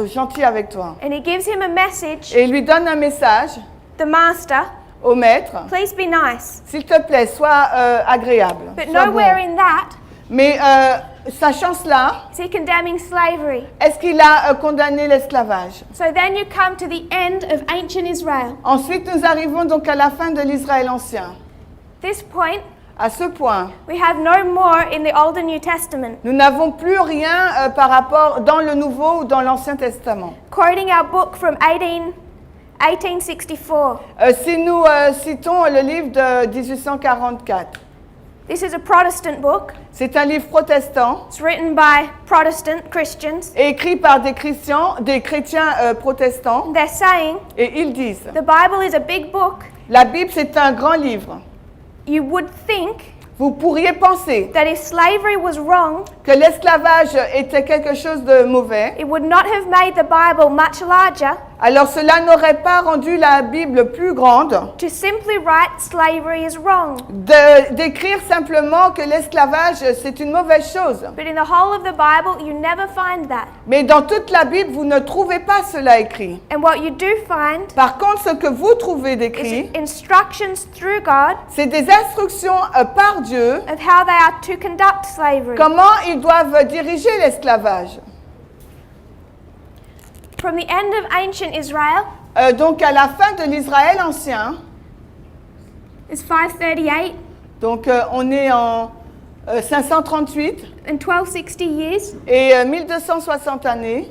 gentil avec toi. And he gives him a message. Et il lui donne un message The master, au maître. please be nice. S'il te plaît, sois agréable. But Sois nowhere bon. in that Mais sachant cela, is he condemning slavery. est-ce qu'il a condamné l'esclavage? So then you come to the end of ancient Israel. Ensuite, nous arrivons donc à la fin de l'Israël ancien. This point, À ce point, we have no more in the Old and New Testament. nous n'avons plus rien par rapport dans le Nouveau ou dans l'Ancien Testament. Quoting our book from 1864. Si nous citons le livre de 1844, This is a Protestant book. c'est un livre protestant It's written by Protestant Christians. écrit par des chrétiens protestants, They're saying et ils disent, the Bible is a big book. la Bible c'est un grand livre. You would think Vous pourriez penser that if slavery was wrong, que l'esclavage était quelque chose de mauvais, it would not have made the Bible much larger alors cela n'aurait pas rendu la Bible plus grande to simply write slavery is wrong. d'écrire simplement que l'esclavage c'est une mauvaise chose. But in the whole of the Bible, you never find that. Mais dans toute la Bible, vous ne trouvez pas cela écrit. And what you do find Par contre, ce que vous trouvez is d'écrit, instructions through God c'est des instructions par Dieu, of how they are to conduct slavery. comment ils doivent diriger l'esclavage. From the end of ancient Israel Donc à la fin de l'Israël ancien, is 538 donc on est en 538 and 1260 years, et 1260 années,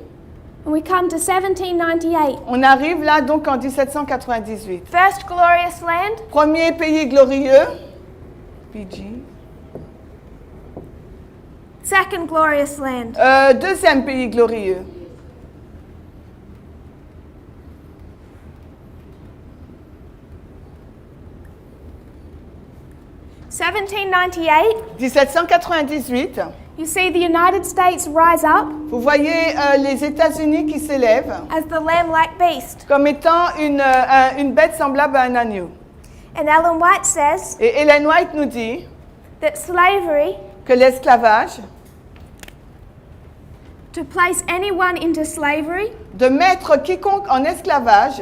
and we come to 1798. on arrive là donc en 1798. First glorious land, Premier pays glorieux, PG. second glorious land. Deuxième pays glorieux. « 1798, you see the United States rise up vous voyez les États-Unis qui s'élèvent as the lamb-like beast. comme étant une bête semblable à un agneau. And Ellen White says Et Ellen White nous dit that slavery, que l'esclavage, to place anyone into slavery, de mettre quiconque en esclavage,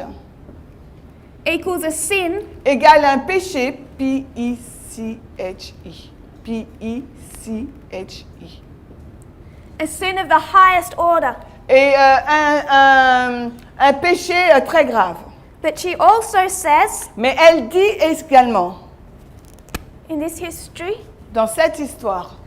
equals a sin égale un péché, P-I-C-H-I. P-I-C-H-I. a sin of the highest order. Et un péché très grave. But she also says Mais elle dit également, in this history, dans cette histoire.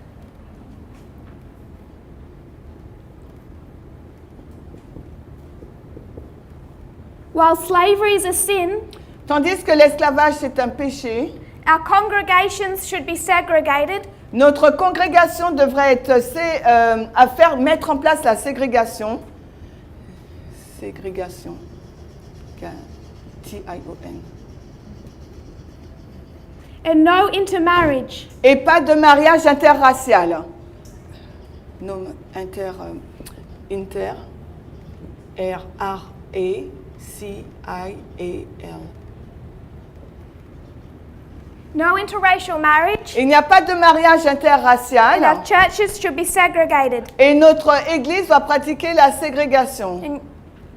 while slavery is a sin, Tandis que l'esclavage c'est un péché, our congregations should be segregated notre congrégation devrait être mettre en place la ségrégation. Ségrégation. T-I-O-N. and no intermarriage. Et pas de mariage interracial. Non, R-A-C-I-A-L. No interracial marriage. Il n'y a pas de mariage And interracial. our churches should be segregated. Et notre Église va pratiquer la ségrégation. And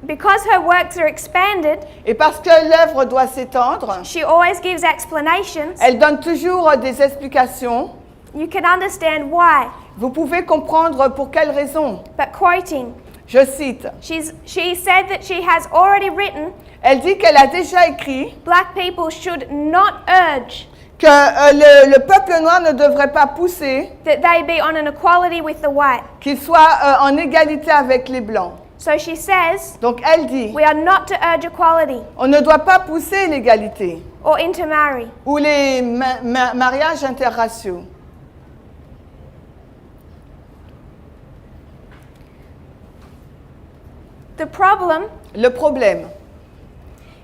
because her works are expanded, Et parce que l'œuvre doit s'étendre, she always gives explanations. elle donne toujours des explications. You can understand why. Vous pouvez comprendre pour quelle raison. But quoting, Je cite. she said that she has already written, Elle dit qu'elle a déjà écrit black people should not urge que le peuple noir ne devrait pas pousser that they be on an equality with the white. qu'il soit en égalité avec les blancs. So she says, Donc elle dit, we are not to urge equality on ne doit pas pousser l'égalité or intermarry. ou les mariages interraciaux. The problem Le problème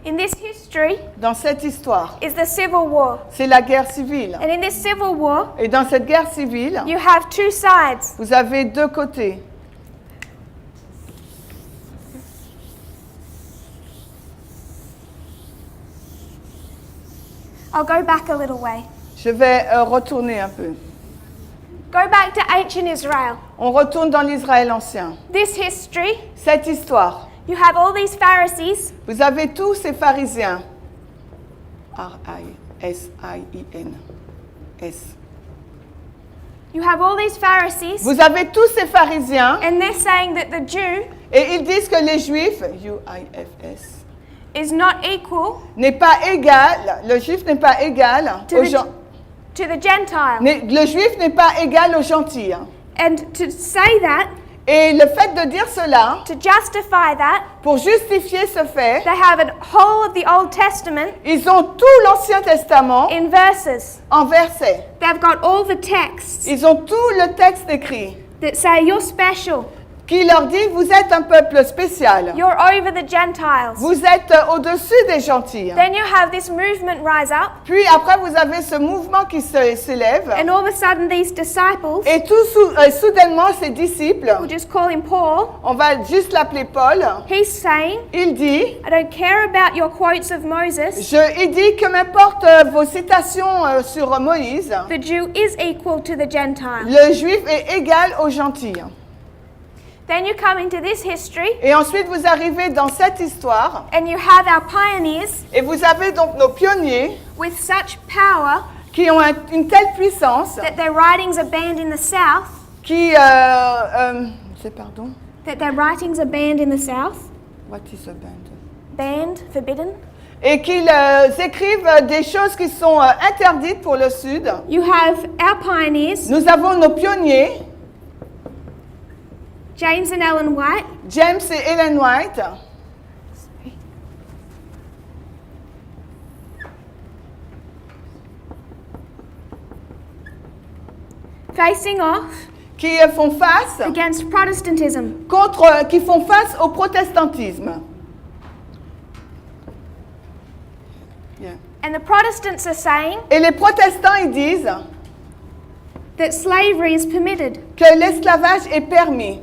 in this history dans cette histoire, is the civil war. c'est la guerre civile. And in this civil war, Et dans cette guerre civile, you have two sides. vous avez deux côtés. I'll go back a little way. Je vais retourner un peu. Go back to ancient Israel. On retourne dans l'Israël ancien. This history, Cette histoire, you have all these Pharisees vous avez tous ces pharisiens. R-I-S-I-I-N. S. You have all these Pharisees, Vous avez tous ces pharisiens and they're saying that the Jew et ils disent que les juifs, U-I-F-S, is not equal n'est pas égal, le juif n'est pas égal to aux the, gens. to the Gentile. Le juif n'est pas égal aux gentils. And to say that, Et le fait de dire cela, to justify that, pour justifier ce fait, they have a whole of the Old Testament ils ont tout l'Ancien Testament in verses. en versets. They've got all the texts Ils ont tout le texte écrit that say you're special, qui leur dit, vous êtes un peuple spécial. you're over the Gentiles. Vous êtes au-dessus des gentils. Then you have this movement rise up, Puis après, vous avez ce mouvement qui s'élève. and all of a sudden these disciples, Et soudainement, ces disciples, we'll just call him Paul, on va juste l'appeler Paul, he's saying, il dit, I don't care about your quotes of Moses, il dit que m'importe vos citations sur Moïse, the Jew is equal to the Gentile. le juif est égal aux gentils. Then you come into this history, Et ensuite, vous arrivez dans cette histoire, and you have our pioneers et vous avez donc nos pionniers with such power qui ont une telle puissance, that their writings are banned in the South, qui, that their writings are banned in the South, what is a band? banned, forbidden. Et qu'ils écrivent des choses qui sont interdites pour le Sud. You have our pioneers, Nous avons nos pionniers, James and Ellen White, James et Ellen White, facing off qui font face against Protestantism. qui font face au protestantisme. Yeah. And the Protestants are saying Et les protestants, ils disent that slavery is permitted. que l'esclavage est permis.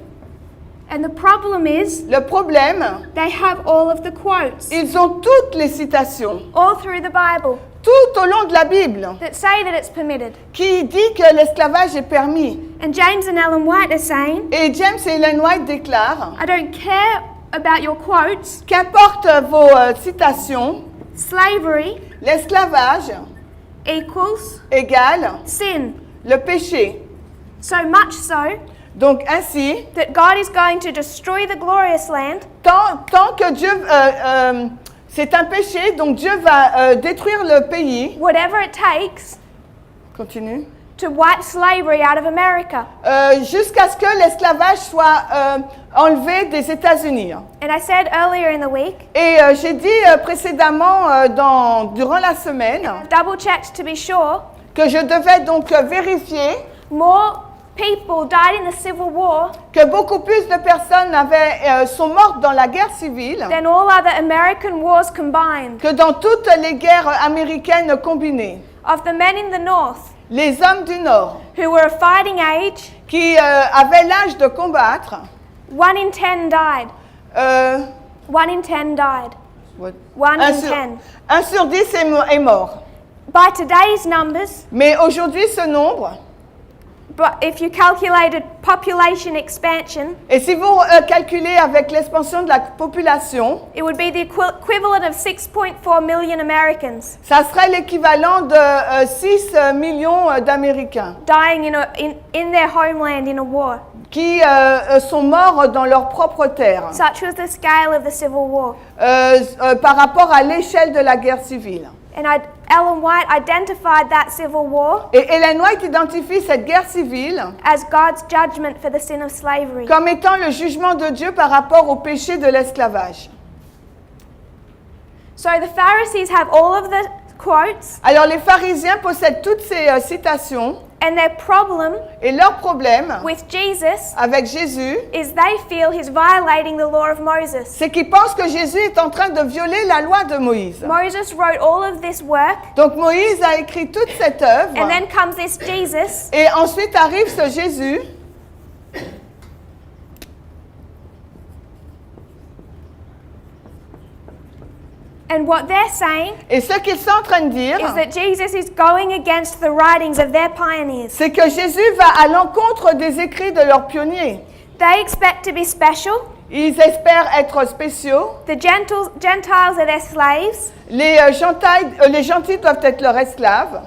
And the problem is Le problème, they have all of the quotes ils ont toutes les citations, all through the Bible tout au long de la Bible, that say that it's permitted. qui dit que l'esclavage est permis. And James and Ellen White are saying, Et James et Ellen White déclarent, I don't care about your quotes. qu'importe vos citations, Slavery l'esclavage equals égale sin. le péché. So much so Donc ainsi, that God is going to destroy the glorious land tant que Dieu, c'est un péché, donc Dieu va détruire le pays, whatever it takes Continue. to wipe slavery out of America. Jusqu'à ce que l'esclavage soit enlevé des États-Unis. And I said earlier in the week, Et j'ai dit précédemment durant la semaine double-checked to be sure, que je devais donc vérifier more people died in the Civil War que beaucoup plus de personnes sont mortes dans la guerre civile than all other American wars combined. que dans toutes les guerres américaines combinées. Of the men in the North Les hommes du Nord who were of fighting age, qui avaient l'âge de combattre, 1 in 10 died. 1 in 10 died. 1 in 10. 1 sur 10 est mort. By today's numbers, Mais aujourd'hui, ce nombre, but if you calculated population expansion, et si vous calculez avec l'expansion de la population, it would be the equivalent of 6.4 million Americans ça serait l'équivalent de 6 millions d'Américains dying in their homeland in a war. qui sont morts dans leur propre terre Such was the scale of the Civil War. par rapport à l'échelle de la guerre civile. And Ellen White identified that Civil War Et Ellen White identifie cette guerre civile as God's judgment for the sin of slavery. comme étant le jugement de Dieu par rapport au péché de l'esclavage. So the Pharisees have all of the quotes, Alors les pharisiens possèdent toutes ces citations and their problem et leur problème with Jesus avec Jésus, is they feel he's violating the law of Moses. c'est qu'ils pensent que Jésus est en train de violer la loi de Moïse. Moses wrote all of this work, Donc Moïse a écrit toute cette œuvre and then comes this Jesus et ensuite arrive ce Jésus and what they're saying et ce qu'ils sont en train de dire, is that Jesus is going against the writings of their pioneers. c'est que Jésus va à l'encontre des écrits de leurs pionniers. They expect to be special. Ils espèrent être spéciaux. The Gentiles are their slaves. Les gentils doivent être leurs esclaves.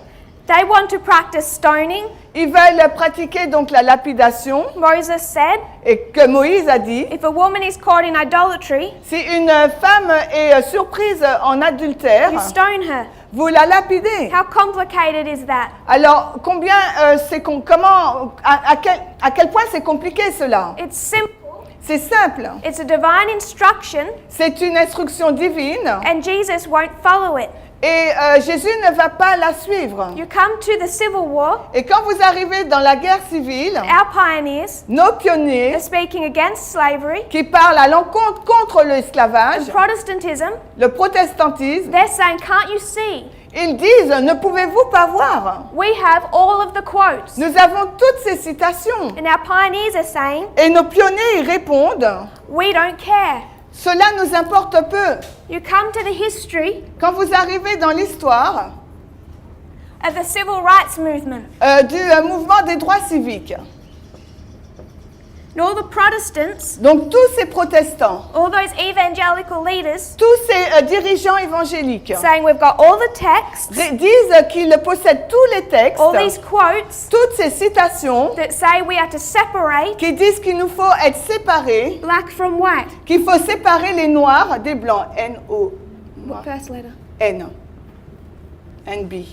They want to practice stoning. Ils veulent pratiquer donc la lapidation. Moses said, Et que Moïse a dit, if a woman is caught in idolatry, si une femme est surprise en adultère, you stone her. vous la lapidez. How complicated is that? Alors, à quel point c'est compliqué cela? It's simple. C'est simple. It's a divine instruction, C'est une instruction divine and Jesus won't follow it. et Jésus ne va pas la suivre. You come to the Civil War, Et quand vous arrivez dans la guerre civile, our pioneers nos pionniers are speaking against slavery. qui parlent à l'encontre contre l'esclavage, Protestantism, le protestantisme, they're saying, can't you see? ils disent, ne pouvez-vous pas voir? We have all of the quotes. Nous avons toutes ces citations. And our pioneers are saying, Et nos pionniers y répondent, we don't care. cela nous importe peu. You come to the history Quand vous arrivez dans l'histoire of the civil rights movement. du mouvement des droits civiques, And all the Protestants, donc tous ces protestants, all those evangelical leaders, tous ces dirigeants évangéliques saying we've got all the texts, disent qu'ils possèdent tous les textes, all these quotes toutes ces citations that say we are to separate qui disent qu'il nous faut être séparés, black from white. qu'il faut séparer les noirs des blancs. N-O. What first letter? N. NB.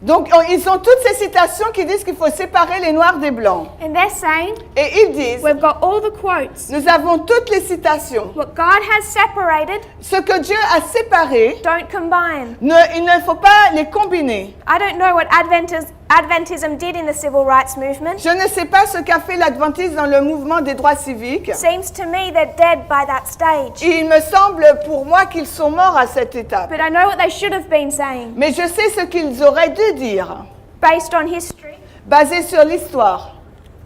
Donc, ils ont toutes ces citations qui disent qu'il faut séparer les noirs des blancs. And they're saying Et ils disent, we've got all the quotes. nous avons toutes les citations. What God has separated, Ce que Dieu a séparé, don't combine. il ne faut pas les combiner. I don't know what Adventism did in the civil rights movement. Je ne sais pas ce qu'a fait l'adventisme dans le mouvement des droits civiques. Seems to me they're dead by that stage. Il me semble pour moi qu'ils sont morts à cette étape. But I know what they should have been saying, Mais je sais ce qu'ils auraient dû dire, based on history. basé sur l'histoire.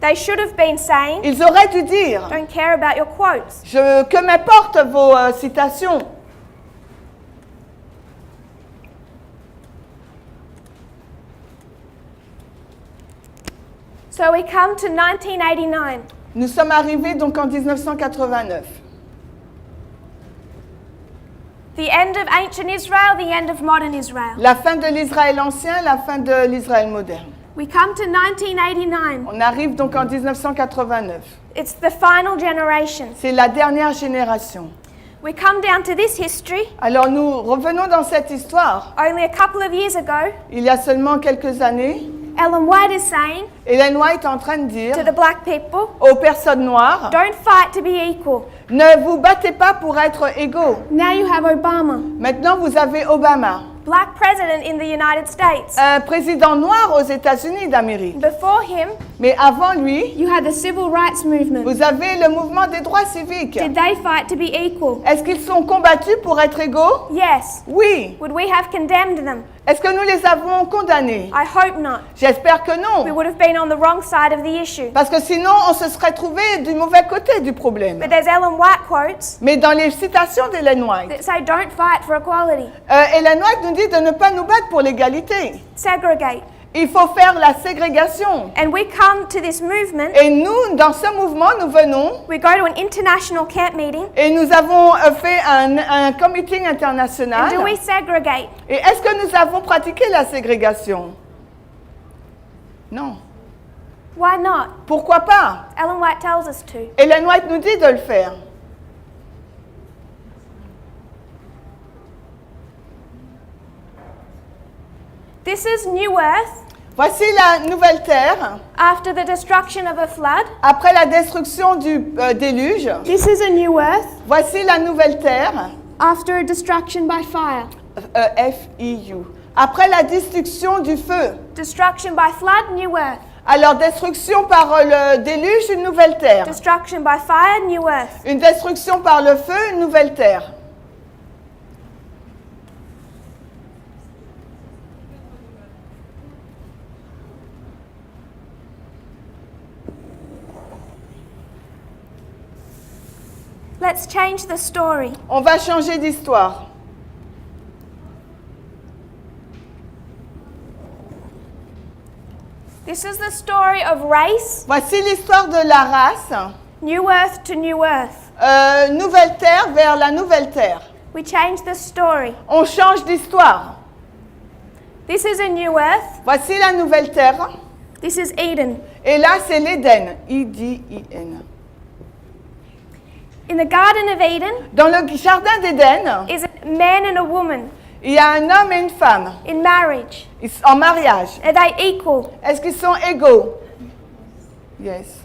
They should have been saying, Ils auraient dû dire, don't care about your quotes. que m'importent vos citations. So we come to 1989. Nous sommes arrivés donc en 1989. The end of ancient Israel, the end of modern Israel. La fin de l'Israël ancien, la fin de l'Israël moderne. We come to 1989. On arrive donc en 1989. It's the final generation. C'est la dernière génération. We come down to this history. Alors nous revenons dans cette histoire. Only a couple of years ago, Il y a seulement quelques années, Ellen White is saying Ellen White est en train de dire to the black people, aux personnes noires, don't fight to be equal. ne vous battez pas pour être égaux. Now you have Obama, Maintenant, vous avez Obama, black president in the United States. un président noir aux États-Unis d'Amérique. Before him, Mais avant lui, you had the civil rights movement. vous avez le mouvement des droits civiques. Did they fight to be equal? Est-ce qu'ils sont combattus pour être égaux? Yes. Oui. Would we have condemned them? Est-ce que nous les avons condamnés? I hope not. J'espère que We non. would have been on the wrong side of the issue. Parce que sinon, on se serait trouvé du mauvais côté du problème. But there's Ellen White quotes Mais dans les citations d'Ellen White, that say don't fight for equality. Ellen White nous dit de ne pas nous battre pour l'égalité. Segregate. Il faut faire la ségrégation. And we come to this movement, Et nous, dans ce mouvement, nous venons we go to an international camp meeting, et nous avons fait un comité international. and do we segregate? Et est-ce que nous avons pratiqué la ségrégation? Non. Why not? Pourquoi pas? Ellen White tells us to. Ellen White nous dit de le faire. This is New Earth Voici la nouvelle terre after the destruction of a flood. après la destruction du déluge. This is a new earth Voici la nouvelle terre, after a destruction by fire. F-I-U. Après la destruction du feu. Destruction by flood, new earth. Alors, destruction par le déluge, une nouvelle terre. Destruction by fire, new earth. Une destruction par le feu, une nouvelle terre. Let's change the story. On va changer d'histoire. This is the story of race, Voici l'histoire de la race. new earth to new earth. Nouvelle terre vers la nouvelle terre. We change the story. On change d'histoire. This is a new earth. Voici la nouvelle terre. This is Eden. Et là, c'est l'Éden. I-D-I-N. In the Garden of Eden Dans le jardin d'Éden, is a man and a woman il y a un homme et une femme in marriage. en mariage. Are they equal? Est-ce qu'ils sont égaux? Yes.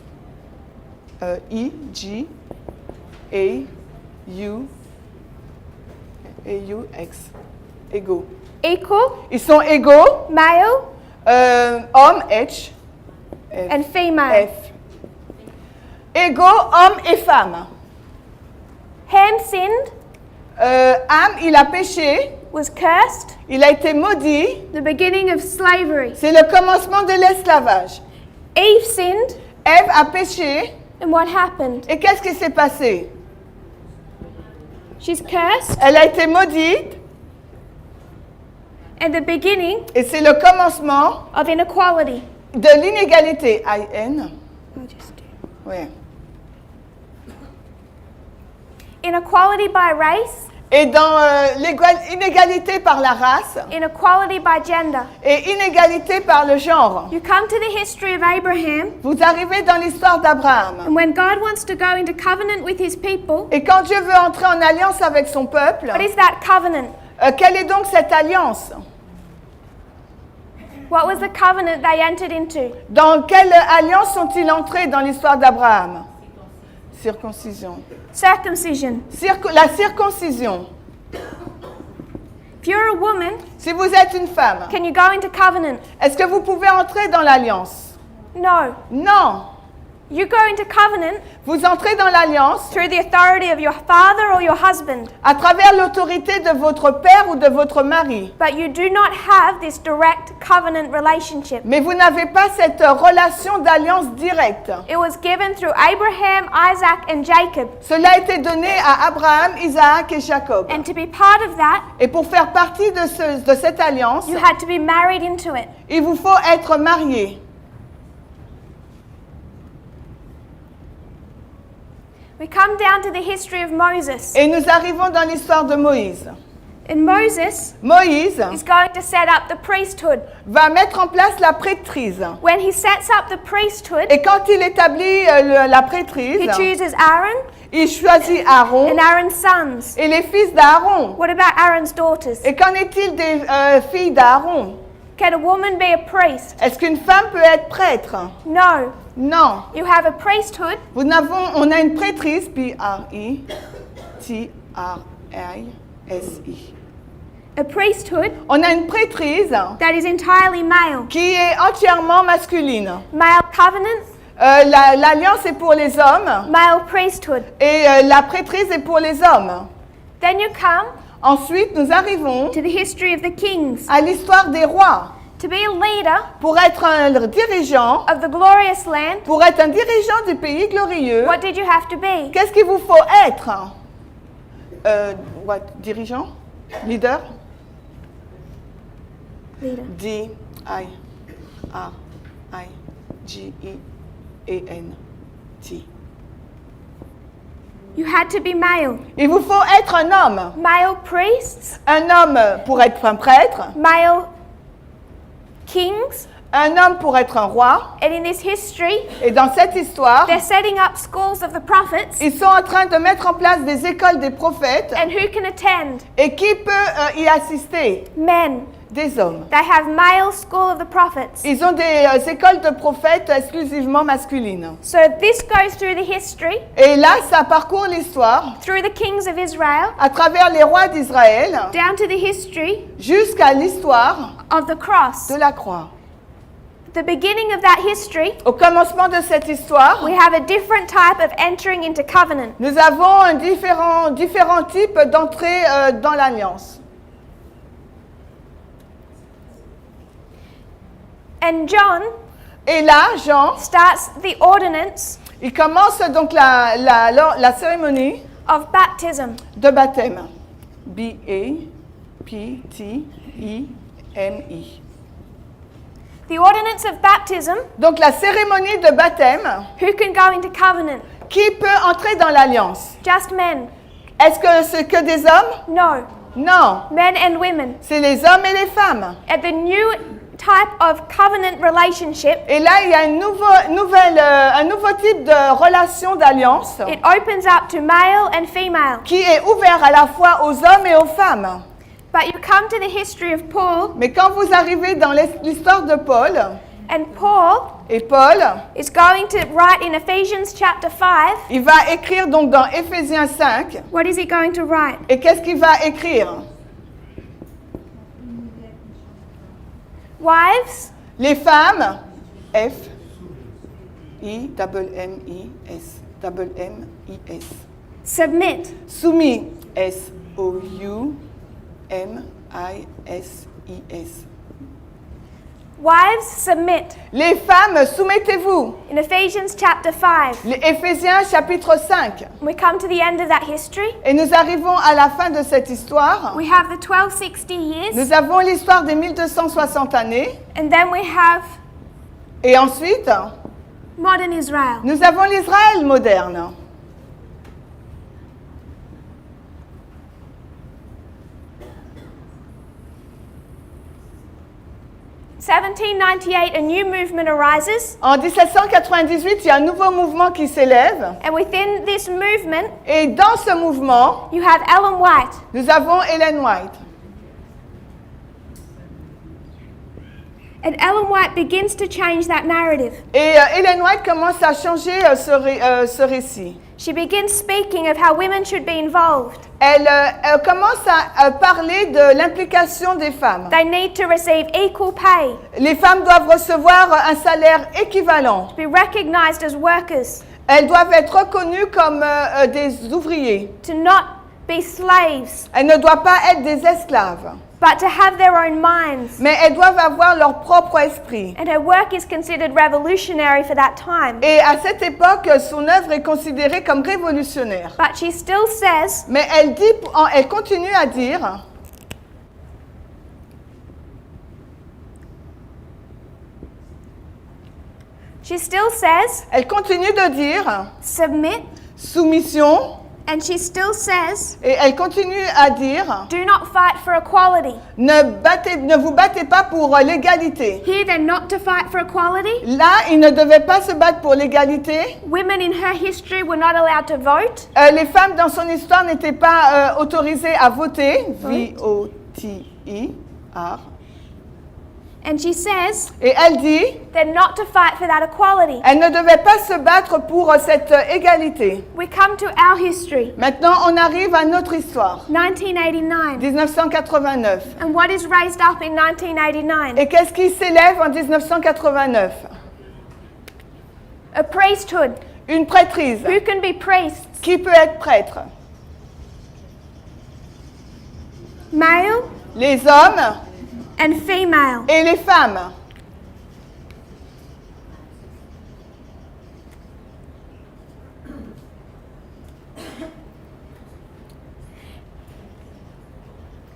E-G-A-U-X. Égaux. Equal, Ils sont égaux. male Homme, H. and female. F. Égaux, homme et femme. Ham sinned, Ham, il a péché. was cursed, Il a été maudit. the beginning of slavery. C'est le commencement de l'esclavage. Eve sinned, Ève a péché. and what happened? Et qu'est-ce qui s'est passé? She's cursed, Elle a été maudite. and the beginning Et c'est le commencement of inequality. de l'inégalité. I-N. Ouais. Inequality by race, Et dans l'inégalité par la race inequality by gender. et inégalité par le genre. You come to the history of Abraham, Vous arrivez dans l'histoire d'Abraham. and when God wants to go into covenant with his people, Et quand Dieu veut entrer en alliance avec son peuple, what is that covenant? quelle est donc cette alliance? What was the covenant they entered into? Dans quelle alliance sont-ils entrés dans l'histoire d'Abraham? Circoncision. Circumcision. La circoncision. If you're a woman, Si vous êtes une femme, can you go into covenant? est-ce que vous pouvez entrer dans l'alliance? No. Non. You go into covenant Vous entrez dans l'alliance through the authority of your father or your husband, à travers l'autorité de votre père ou de votre mari. but you do not have this direct covenant relationship. Mais vous n'avez pas cette relation d'alliance directe. It was given through Abraham, Isaac, and Jacob. Cela a été donné à Abraham, Isaac et Jacob. And to be part of that, Et pour faire partie de cette alliance, you had to be married into it. il vous faut être marié. We come down to the history of Moses. Et nous arrivons dans l'histoire de Moïse. And Moses Moïse is going to set up the priesthood. va mettre en place la prêtrise. When he sets up the priesthood, Et quand il établit la prêtrise, he chooses Aaron il choisit Aaron and Aaron's sons. et les fils d'Aaron. What about Aaron's daughters? Et qu'en est-il des filles d'Aaron? Can a woman be a priest? Est-ce qu'une femme peut être prêtre? No. Non. You have a priesthood, On a une prêtrise, P-R-I-T-R-I-S-I. a priesthood On a une prêtrise that is entirely male. qui est entièrement masculine. Male covenant, L'alliance est pour les hommes male priesthood. et la prêtrise est pour les hommes. Then you come Ensuite, nous arrivons to the history of the kings. à l'histoire des rois. To be a leader Pour être un dirigeant, of the glorious land, pour être un dirigeant du pays glorieux, what did you have to be? qu'est-ce qu'il vous faut être? Dirigeant? Leader? Leader. D-I-R-I-G-E-A-N-T. You had to be male. Il vous faut être un homme. Male priests, Un homme pour être un prêtre, male kings, un homme pour être un roi. and in this history, Et dans cette histoire, they're setting up schools of the prophets, ils sont en train de mettre en place des écoles des prophètes. and who can attend? Et qui peut y assister? Men. Des hommes. They have male school of the prophets. Ils ont des écoles de prophètes exclusivement masculines. So this goes through the history, Et là, ça parcourt l'histoire through the kings of Israel, à travers les rois d'Israël down to the history jusqu'à l'histoire of the cross. de la croix. The beginning of that history, Au commencement de cette histoire, we have a different type of entering into covenant. nous avons un différents types d'entrée dans l'alliance. And John Et là, Jean, starts the ordinance il commence donc la cérémonie of baptism. de baptême. B-A-P-T-I-M-I. The ordinance of baptism, Donc la cérémonie de baptême, who can go into covenant? qui peut entrer dans l'alliance? Just men? Est-ce que c'est que des hommes? No. Non, Men and women. c'est les hommes et les femmes. At the new type of covenant relationship, Et là, il y a un nouveau type de relation d'alliance it opens up to male and female. qui est ouvert à la fois aux hommes et aux femmes. But you come to the history of Paul, Mais quand vous arrivez dans l'histoire de Paul, and Paul et Paul, is going to write in Ephesians chapter 5. il va écrire donc dans Éphésiens 5, What is he going to write? et qu'est-ce qu'il va écrire? Wives, Les femmes, F-I-M-M-I-S, submit. soumis, S-O-U-M-I-S-I-S. Wives, submit. Les femmes, soumettez-vous. In Ephesians chapter 5. Les Éphésiens chapitre 5. We come to the end of that history. Et nous arrivons à la fin de cette histoire. We have the 1260 years, Nous avons l'histoire des 1260 années. and then we have Et ensuite, modern Israel. nous avons l'Israël moderne. In 1798, a new movement arises, En 1798, il y a un nouveau mouvement qui s'élève. and within this movement, Et dans ce mouvement, you have Ellen White. nous avons Ellen White. And Ellen White begins to change that narrative. Et Ellen White commence à changer ce récit. She begins speaking of how women should be involved. Elle commence à parler de l'implication des femmes. They need to receive equal pay, Les femmes doivent recevoir un salaire équivalent. be recognized as workers, Elles doivent être reconnues comme des ouvriers. to not be slaves, Elles ne doivent pas être des esclaves, but to have their own minds. mais elles doivent avoir leur propre esprit. And her work is considered revolutionary for that time. Et à cette époque, son œuvre est considérée comme révolutionnaire. But she still says, Mais elle continue à dire, she still says, elle continue de dire, submit soumission And she still says, Et elle continue à dire, do not fight for equality. ne vous battez pas pour l'égalité. Here they're not to fight for equality. Là, ils ne devaient pas se battre pour l'égalité. Women in her history were not allowed to vote. Les femmes dans son histoire n'étaient pas autorisées à voter. V-O-T-I-R. And she says, Et elle dit, they're not to fight for that equality. elle ne devait pas se battre pour cette égalité. We come to our history, Maintenant, on arrive à notre histoire. 1989. 1989. And what is raised up in 1989? Et qu'est-ce qui s'élève en 1989? A priesthood. Une prêtrise. Who can be priests? Qui peut être prêtre? Male Les hommes and female. et les femmes.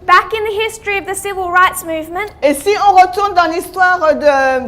Back in the history of the civil rights movement, Et si on retourne dans l'histoire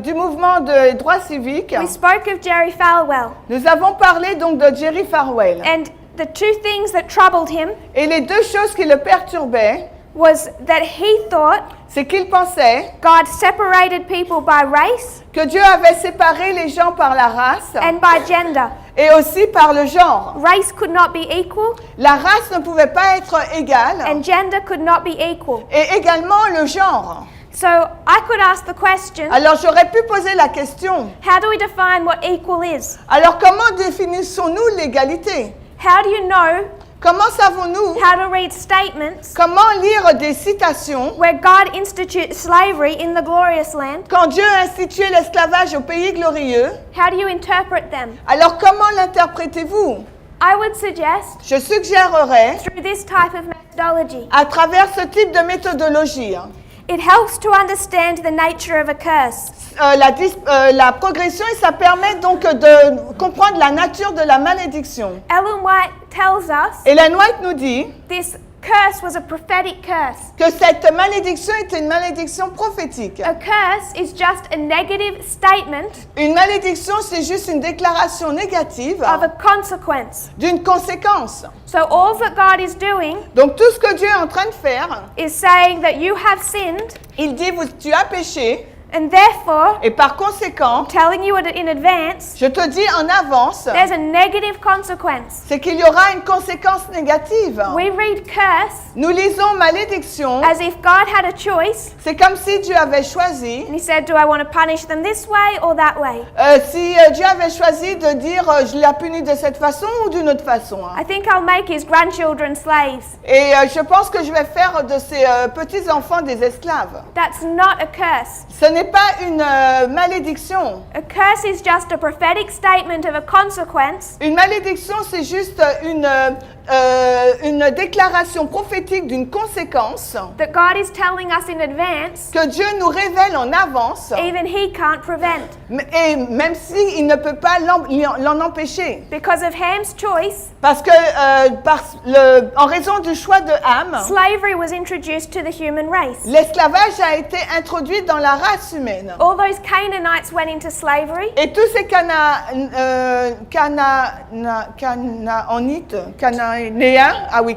du mouvement de droits civiques, we spoke of Jerry Falwell. nous avons parlé donc de Jerry Falwell. And the two things that troubled him Et les deux choses qui le perturbaient, was that he thought c'est qu'il pensait God separated people by race que Dieu avait séparé les gens par la race and by gender. et aussi par le genre. Race could not be equal La race ne pouvait pas être égale and gender could not be equal. et également le genre. So I could ask the question, Alors j'aurais pu poser la question, how do we define what equal is? alors comment définissons-nous l'égalité? How do you know Comment savons-nous how to read statements comment lire des citations where God instituted slavery in the glorious land? quand Dieu a institué l'esclavage au pays glorieux? How do you interpret them? Alors comment l'interprétez-vous? I would suggest Je suggérerais through this type of methodology. à travers ce type de méthodologie. It helps to understand the nature of a curse. La progression, et ça permet donc de comprendre la nature de la malédiction. Ellen White tells us Ellen White nous dit this curse was a prophetic curse. que cette malédiction est une malédiction prophétique. A curse is just a negative statement Une malédiction, c'est juste une déclaration négative of a consequence. d'une conséquence. So all that God is doing Donc tout ce que Dieu est en train de faire, is saying that you have sinned, il dit, tu as péché, and therefore, et par conséquent, telling you in advance, je te dis en avance, there's a negative consequence. c'est qu'il y aura une conséquence négative. We read curse Nous lisons malédiction, as if God had a choice, c'est comme si Dieu avait choisi, and he said, do I want to punish them this way or that way? si Dieu avait choisi de dire je l'ai puni de cette façon ou d'une autre façon. I think I'll make his grandchildren slaves. Et je pense que je vais faire de ces petits-enfants des esclaves. That's not a curse. Ce n'est pas une malédiction. A curse is just a prophetic statement of a consequence Une malédiction, c'est juste une déclaration prophétique d'une conséquence that God is telling us in advance, que Dieu nous révèle en avance, even he can't prevent. et même s'il ne peut pas l'en empêcher. Because of Ham's choice, Parce que en raison du choix de Ham, slavery was introduced to the human race. l'esclavage a été introduit dans la race humaine. All those Canaanites went into slavery. Et tous ces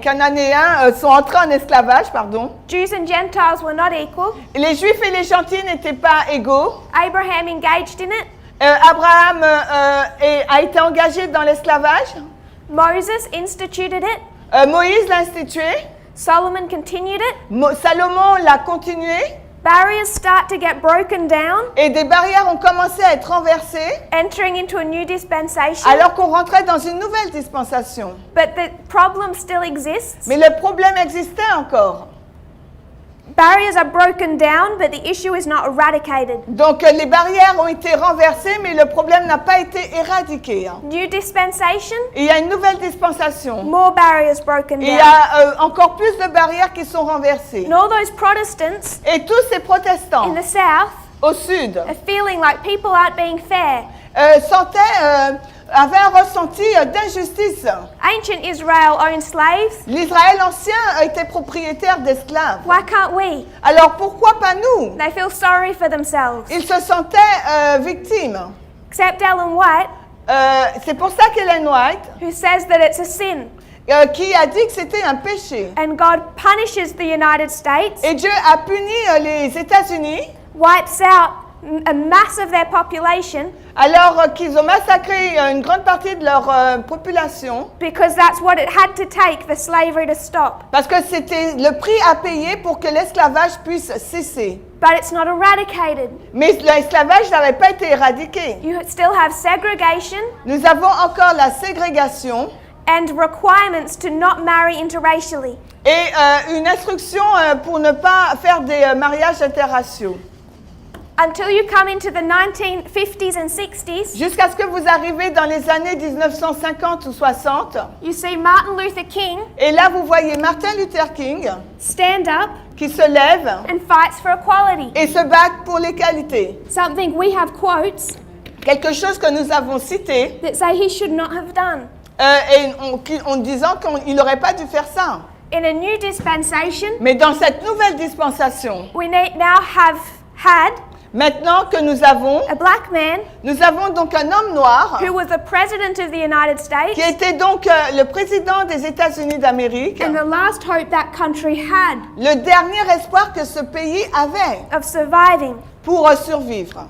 Cananéens sont entrés en esclavage, pardon. Jews and Gentiles were not equal. Les Juifs et les Gentils n'étaient pas égaux. Abraham engaged in it. Abraham a été engagé dans l'esclavage. Moses instituted it. Moïse l'a institué. Solomon continued it. Salomon l'a continué. Barriers start to get broken down, Et des barrières ont commencé à être renversées entering into a new dispensation. alors qu'on rentrait dans une nouvelle dispensation. But the problem still exists. Mais le problème existait encore. Barriers are broken down, but the issue is not eradicated. Donc les barrières ont été renversées, mais le problème n'a pas été éradiqué. New dispensation, Et il y a une nouvelle dispensation. more barriers broken Et il y down. a encore plus de barrières qui sont renversées. And all those Protestants Et tous ces protestants in the South au sud are feeling like people aren't being fair. avaient un ressenti d'injustice. Ancient Israel owned slaves. L'Israël ancien était propriétaire d'esclaves. Why can't we? Alors pourquoi pas nous? They feel sorry for themselves. Ils se sentaient victimes. Except Ellen White, C'est pour ça qu'Ellen White, who says that it's a sin. qui a dit que c'était un péché. And God punishes the United States, Et Dieu a puni les États-Unis wipes out a mass of their population alors qu'ils ont massacré une grande partie de leur population because that's what it had to take for slavery to stop. parce que c'était le prix à payer pour que l'esclavage puisse cesser. But it's not eradicated. Mais l'esclavage n'avait pas été éradiqué. You still have segregation Nous avons encore la ségrégation and requirements to not marry interracially. et une instruction pour ne pas faire des mariages interraciaux. Until you come into the 1950s and 60s, Jusqu'à ce que vous arrivez dans les années 1950 ou 60, you see Martin Luther King et là vous voyez Martin Luther King stand up qui se lève and fights for equality. et se bat pour l'égalité. Something we have quotes Quelque chose que nous avons cité that say he should not have done. en disant qu'il n'aurait pas dû faire ça. In a new dispensation, Mais dans cette nouvelle dispensation, we now have had maintenant que nous avons donc un homme noir who was the president of the United States qui était donc le président des États-Unis d'Amérique, and the last hope that country had le dernier espoir que ce pays avait of surviving. pour survivre.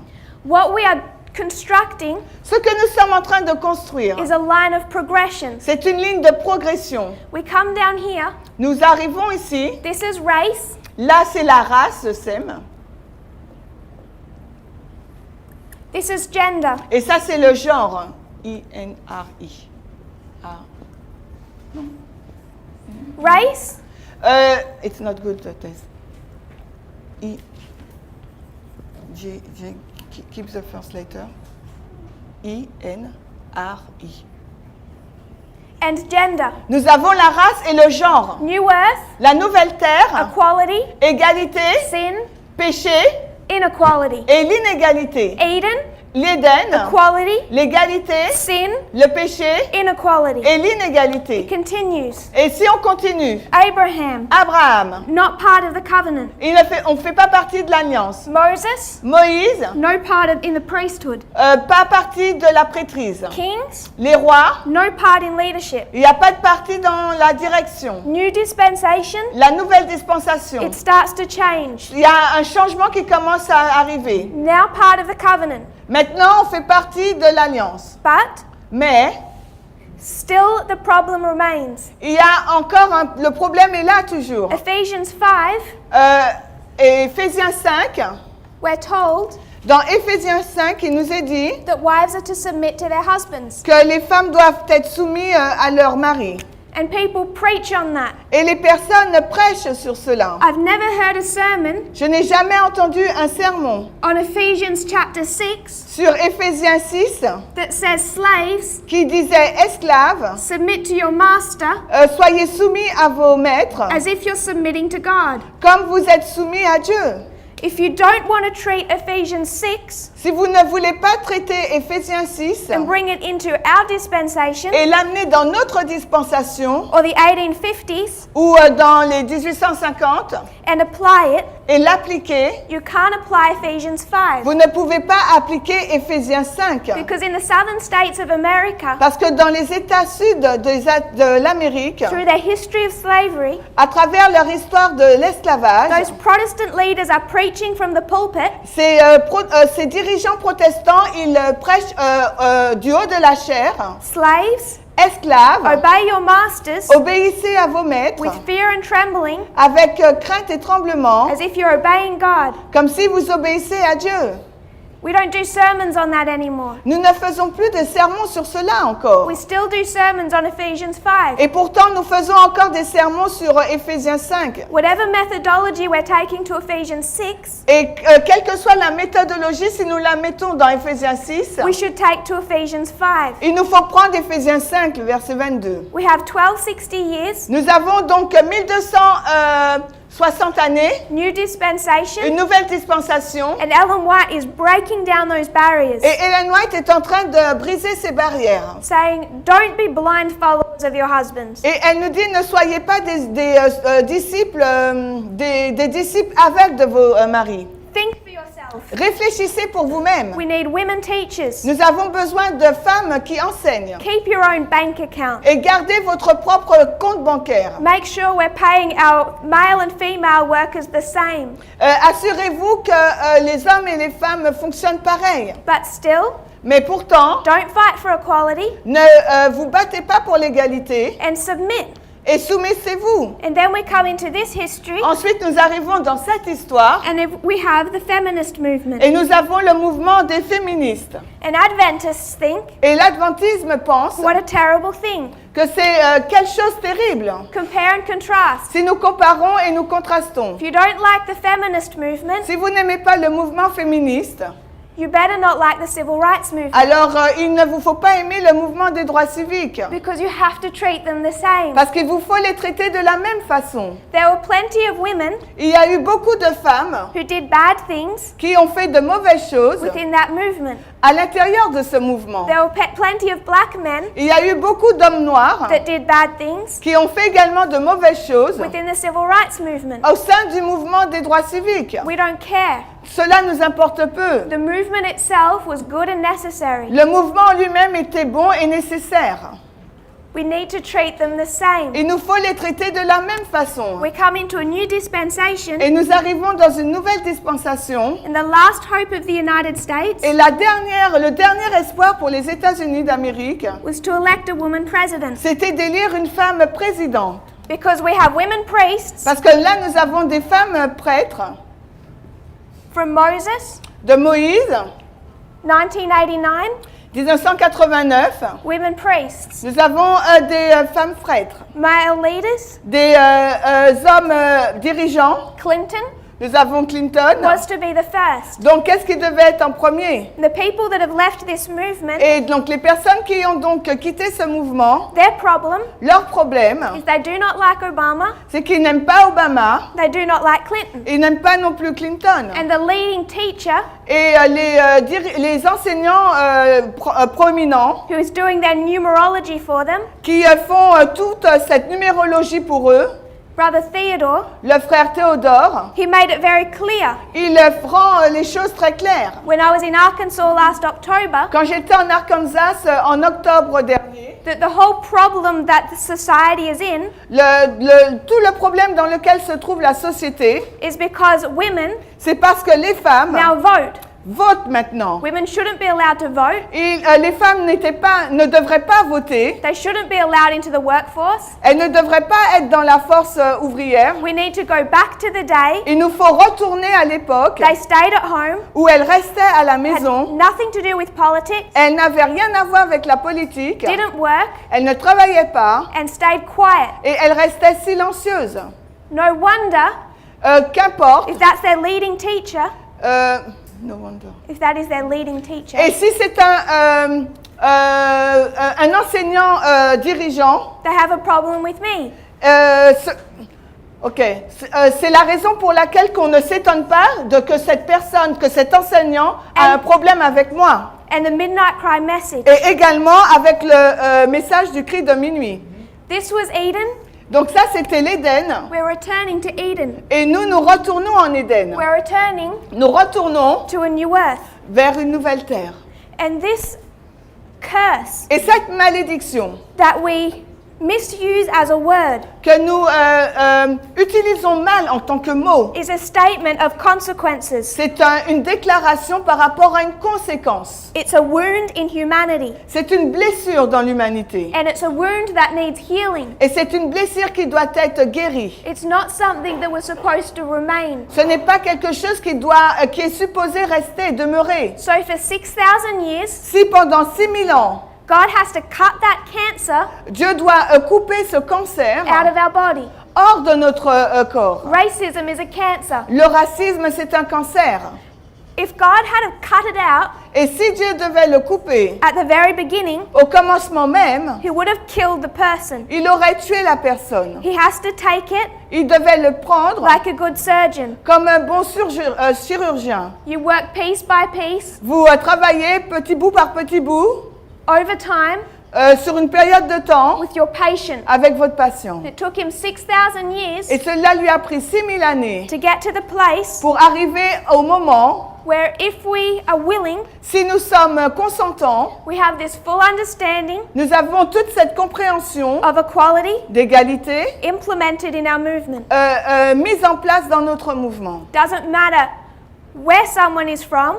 What we are constructing Ce que nous sommes en train de construire, is a line of progression. c'est une ligne de progression. We come down here. Nous arrivons ici, This is race. là c'est la race, le SEM, This is gender. et ça c'est le genre, I-N-R-I. Race, It's not good, Tess. Keep the first letter. I-N-R-I. and gender. Nous avons la race et le genre. New earth, La nouvelle terre, equality, égalité, sin, péché inequality. et l'inégalité. Eden, L'Éden, equality, l'égalité, sin, le péché inequality. et l'inégalité. Continues. Et si on continue, Abraham, Abraham, not part of the covenant. on ne fait pas partie de l'alliance. Moses, Moïse, no part in the priesthood. pas partie de la prêtrise. Kings, Les rois, no part in leadership. il n'y a pas de partie dans la direction. New dispensation, La nouvelle dispensation, it starts to change. il y a un changement qui commence à arriver. Now part of the covenant. Maintenant, on fait partie de l'alliance. But Mais still the problem remains. il y a encore le problème est là toujours. Ephesians 5, Et Éphésiens 5, we're told dans Éphésiens 5, il nous est dit that wives are to submit to their husbands. que les femmes doivent être soumises à leur mari. And people preach on that. Et les personnes prêchent sur cela. I've never heard a sermon Je n'ai jamais entendu un sermon on Ephesians chapter 6 sur Éphésiens 6 that says, slaves, qui disait esclaves, submit to your master soyez soumis à vos maîtres as if you're submitting to God. comme vous êtes soumis à Dieu. If you don't want to treat Ephesians 6 Si vous ne voulez pas traiter Éphésiens 6 and bring it into our dispensation et l'amener dans notre dispensation or the 1850s ou dans les 1850 and apply it, et l'appliquer, you can't apply Ephesians 5. vous ne pouvez pas appliquer Éphésiens 5. Because in the southern states of America, Parce que dans les États sud de l'Amérique, through their history of slavery, à travers leur histoire de l'esclavage, those Protestant leaders are preaching from the pulpit ces dirigeants protestants, ils prêchent du haut de la chair, slaves, esclaves, obey your masters obéissez à vos maîtres with fear and trembling avec crainte et tremblement, as if you're obeying God. comme si vous obéissez à Dieu. We don't do sermons on that anymore. Nous ne faisons plus de sermons sur cela encore. We still do sermons on Ephesians 5. Et pourtant, nous faisons encore des sermons sur Éphésiens 5. Whatever methodology we're taking to Ephesians 6, Et quelle que soit la méthodologie, si nous la mettons dans Éphésiens 6, we should take to Ephesians 5. il nous faut prendre Éphésiens 5, le verset 22. We have 1260 years, Nous avons donc 1260 années, new dispensation, une nouvelle dispensation. and Ellen White is breaking down those barriers, Et Ellen White est en train de briser ces barrières. saying, don't be blind followers of your husbands. Et elle nous dit, ne soyez pas des disciples aveugles de vos maris. Think for yourself. Réfléchissez pour vous-même. We need women teachers. Nous avons besoin de femmes qui enseignent. Keep your own bank account. Et gardez votre propre compte bancaire. Make sure we're paying our male and female workers the same. Assurez-vous que les hommes et les femmes fonctionnent pareil. But still, Mais pourtant, don't fight for equality ne vous battez pas pour l'égalité and submit. et soumettez-vous. And then we come into this history Ensuite, nous arrivons dans cette histoire and we have the feminist movement. et nous avons le mouvement des féministes. And Adventists think, Et l'adventisme pense what a terrible thing. que c'est quelque chose de terrible. Compare and contrast. Si nous comparons et nous contrastons, If you don't like the feminist movement, si vous n'aimez pas le mouvement féministe, you better not like the civil rights movement alors il ne vous faut pas aimer le mouvement des droits civiques. because you have to treat them the same. Parce qu'il vous faut les traiter de la même façon. There were plenty of women Il y a eu beaucoup de femmes who did bad things qui ont fait de mauvaises choses within that movement. à l'intérieur de ce mouvement. There were plenty of black men Il y a eu beaucoup d'hommes noirs that did bad things qui ont fait également de mauvaises choses within the civil rights movement. au sein du mouvement des droits civiques. We don't care. Cela nous importe peu. The movement itself was good and necessary. Le mouvement en lui-même était bon et nécessaire. We need to treat them the same. Il nous faut les traiter de la même façon. We come into a new dispensation, Et nous arrivons dans une nouvelle dispensation. and the last hope of the United States Et le dernier espoir pour les États-Unis d'Amérique, was to elect a woman president. c'était d'élire une femme présidente. Because we have women priests Parce que là, nous avons des femmes prêtres from Moses, de Moïse, 1989, 1989. women priests, Nous avons des femmes prêtres, male leaders, des hommes dirigeants. Clinton Nous avons Clinton. was to be the first. Donc, qu'est-ce qui devait être en premier? The people that have left this movement, Et donc, les personnes qui ont donc quitté ce mouvement, their problem leur problème, is they do not like Obama, c'est qu'ils n'aiment pas Obama, they do not like Clinton. ils n'aiment pas non plus Clinton. And the leading teacher Et les enseignants prominents who is doing their numerology for them, qui font toute cette numérologie pour eux, Brother Theodore, le frère Théodore, he made it very clear. il rend les choses très claires. When I was in Arkansas last October, Quand j'étais en Arkansas en octobre dernier, that the whole problem that the society is in tout le problème dans lequel se trouve la société, is because women c'est parce que les femmes now vote. votent maintenant. Women shouldn't be allowed to vote. Et les femmes ne devraient pas voter. They shouldn't be allowed into the workforce. Elles ne devraient pas être dans la force ouvrière. We need to go back to the day Il nous faut retourner à l'époque they stayed at home, où elles restaient à la had maison. nothing to do with politics, Elles n'avaient rien à voir avec la politique. didn't work, Elles ne travaillaient pas and stayed quiet. et elles restaient silencieuses. No wonder, Qu'importe. if that's their leading teacher, No wonder. if that is their leading teacher, Et si c'est un enseignant dirigeant, they have a problem with me. c'est la raison pour laquelle qu'on ne s'étonne pas que cette personne, que cet enseignant a un problème avec moi. And the midnight cry message. Et également avec le message du cri de minuit. This was Eden. Donc ça, c'était l'Éden. We're returning to Eden. Et nous retournons en Éden. We're returning Nous retournons to a new earth. vers une nouvelle terre. And this curse Et cette malédiction that we misuse as a word que nous utilisons mal en tant que mot, is a statement of consequences. c'est une déclaration par rapport à une conséquence. It's a wound in humanity. C'est une blessure dans l'humanité. And it's a wound that needs healing. Et c'est une blessure qui doit être guérie. It's not something that was supposed to remain. Ce n'est pas quelque chose qui est supposé rester, demeurer. So for 6,000 years, Si pendant 6000 ans, God has to cut that cancer Dieu doit couper ce cancer out of our body. hors de notre corps. Racism is a cancer. Le racisme, c'est un cancer. If God had have cut it out Et si Dieu devait le couper at the very beginning, au commencement même, He would have killed the person. il aurait tué la personne. He has to take it Il devait le prendre like a good surgeon. comme un bon chirurgien. You work piece by piece, Vous travaillez petit bout par petit bout. over time, sur une période de temps with your patience. avec votre patience. It took him 6,000 years Et cela lui a pris 6000 années to get to the place pour arriver au moment, where if we are willing, si nous sommes consentants, we have this full understanding nous avons toute cette compréhension of equality d'égalité implemented in our movement. mise en place dans notre mouvement. Doesn't matter where someone is from,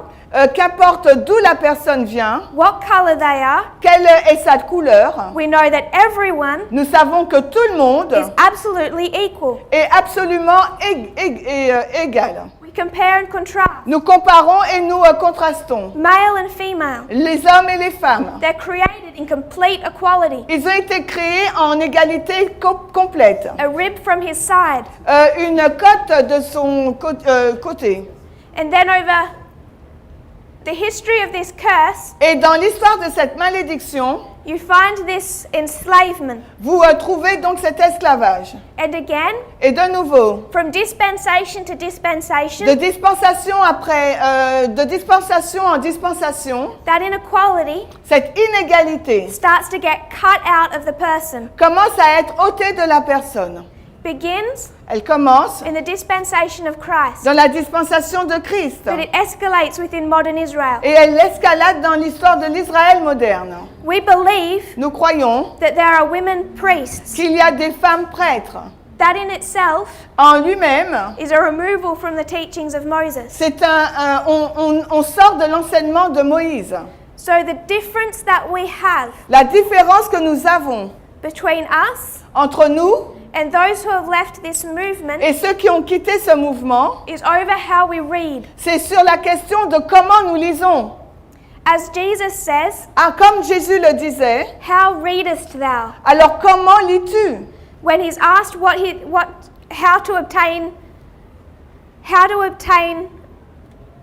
Qu'importe d'où la personne vient, what color they are, quelle est sa couleur, we know that everyone nous savons que tout le monde is absolutely equal. est absolument égal. We compare and contrast Nous comparons et nous contrastons male and female. les hommes et les femmes. They're created in complete equality. Ils ont été créés en égalité complète. A rib from his side. Une côte de son côté. And then over the history of this curse, Et dans l'histoire de cette malédiction, you find this enslavement. vous trouvez donc cet esclavage. And again, Et de nouveau, from dispensation to dispensation, de dispensation de dispensation en dispensation, that inequality cette inégalité starts to get cut out of the person. commence à être ôtée de la personne. Begins Elle commence in the dispensation of Christ, dans la dispensation de Christ. but it escalates within modern Israel. Et elle escalade dans l'histoire de l'Israël moderne. We believe Nous croyons that there are women priests. qu'il y a des femmes prêtres. That in itself En lui-même, is a removal from the teachings of Moses. c'est on sort de l'enseignement de Moïse. So the difference that we have La différence que nous avons between us entre nous and those who have left this movement et ceux qui ont quitté ce mouvement, is over how we read. c'est sur la question de comment nous lisons. As Jesus says, Ah, comme Jésus le disait, how readest thou? alors comment lis-tu? When he's asked how to obtain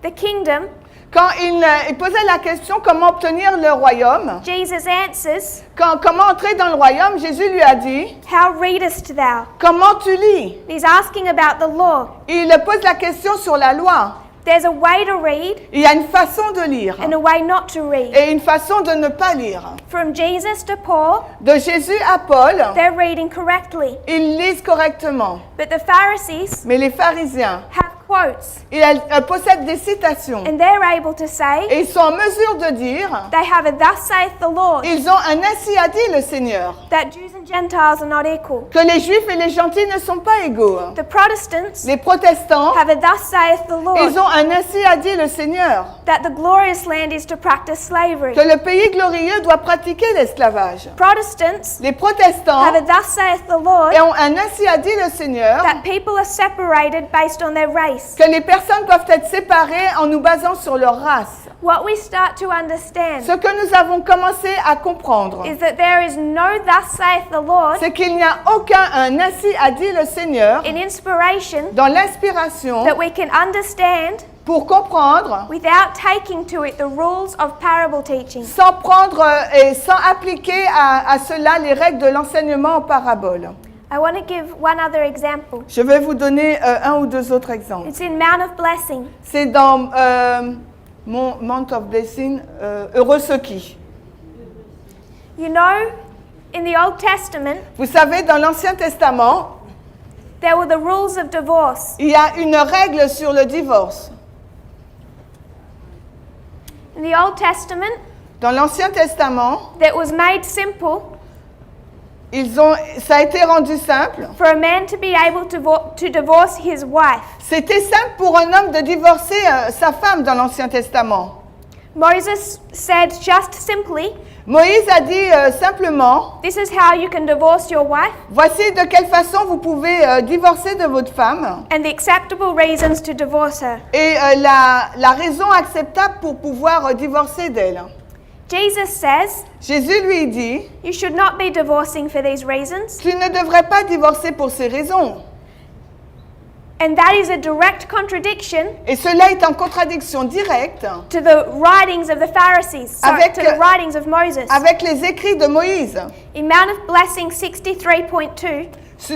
the kingdom, Quand il posait la question comment obtenir le royaume, Jesus answers, comment entrer dans le royaume, Jésus lui a dit, how readest thou? comment tu lis? He's asking about the law. Il pose la question sur la loi. There's a way to read Il y a une façon de lire and a way not to read. et une façon de ne pas lire. From Jesus to Paul, De Jésus à Paul, they're reading correctly. ils lisent correctement. But the Pharisees Mais les pharisiens, have quotes, ils possèdent des citations and they're able to say, et ils sont en mesure de dire, they have a thus saith the Lord, ils ont un ainsi a dit le Seigneur, that Jews and Gentiles are not equal. que les Juifs et les gentils ne sont pas égaux. The Protestants Les protestants, have a thus saith the Lord, ils ont un ainsi a dit le Seigneur, that the glorious land is to practice slavery. que le pays glorieux doit pratiquer l'esclavage. Protestants Les protestants have a thus saith the Lord, ont un ainsi a dit le Seigneur, that people are separated based on their race. que les personnes doivent être séparées en nous basant sur leur race. What we start to understand Ce que nous avons commencé à comprendre, is that there is no thus saith the Lord c'est qu'il n'y a aucun un ainsi a dit le Seigneur in inspiration dans l'inspiration that we can understand pour comprendre without taking to it the rules of parable teaching. sans prendre et sans appliquer à cela les règles de l'enseignement en parabole. I want to give one other example. Je vais vous donner un ou deux autres exemples. It's in Mount of Blessing. C'est dans Mount of Blessing, Heureux ceux qui. You know, in the Old Testament, Vous savez, dans l'Ancien Testament, there were the rules of divorce. il y a une règle sur le divorce. In the Old Testament, Dans l'Ancien Testament, that was made simple ça a été rendu simple. for a man to be able to divorce his wife. C'était simple pour un homme de divorcer sa femme dans l'Ancien Testament. Moses said just simply, Moïse a dit simplement, this is how you can divorce your wife voici de quelle façon vous pouvez divorcer de votre femme and the acceptable reasons to divorce her. et la raison acceptable pour pouvoir divorcer d'elle. Jesus says, Jésus lui dit, you should not be divorcing for these reasons. tu ne devrais pas divorcer pour ces raisons. And that is a direct contradiction Et cela est en contradiction directe to the writings of the Pharisees, Avec- to the writings of Moses. avec les écrits de Moïse. In Mount of Blessing 63.2,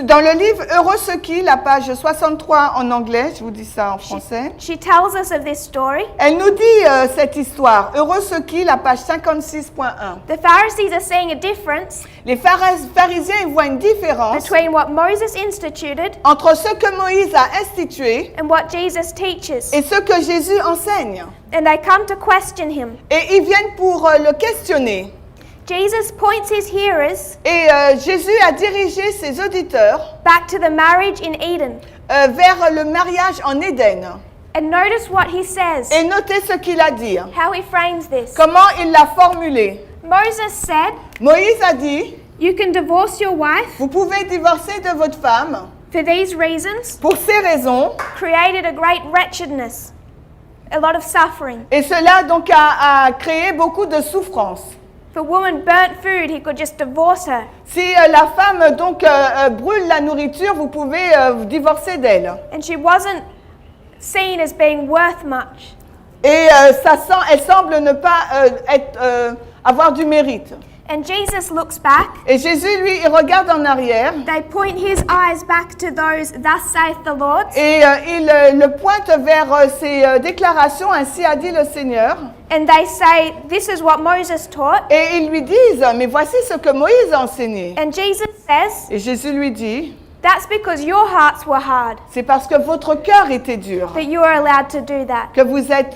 Dans le livre Heureux ceux qui, la page 63 en anglais, je vous dis ça en français, she tells us of this story. elle nous dit cette histoire. Heureux ceux qui, la page 56.1. The Pharisees are seeing a difference Les pharisiens ils voient une différence between what Moses instituted entre ce que Moïse a institué and what Jesus teaches. et ce que Jésus enseigne. And they come to question him. Et ils viennent pour le questionner. Jesus points his hearers Et Jésus a dirigé ses auditeurs back to the marriage in Eden. vers le mariage en Éden. And notice what he says, Et notez ce qu'il a dit. how he frames this. Comment il l'a formulé. Moses said, Moïse a dit, you can divorce your wife vous pouvez divorcer de votre femme for these reasons, pour ces raisons. created a great wretchedness, a lot of suffering. Et cela donc a créé beaucoup de souffrance. If a woman burnt food, he could just divorce her. Si la femme donc brûle la nourriture, vous pouvez vous divorcer d'elle. And she wasn't seen as being worth much. Et elle semble ne pas avoir du mérite. And Jesus looks back. Et Jésus, lui, il regarde en arrière They point his eyes back to those, thus saith the Lord. et il le pointe vers ses déclarations, ainsi a dit le Seigneur. And they say, this is what Moses taught. Et ils lui disent, mais voici ce que Moïse a enseigné. And Jesus says, Et Jésus lui dit, that's because your hearts were hard, c'est parce que votre cœur était dur, that you are allowed to do that. que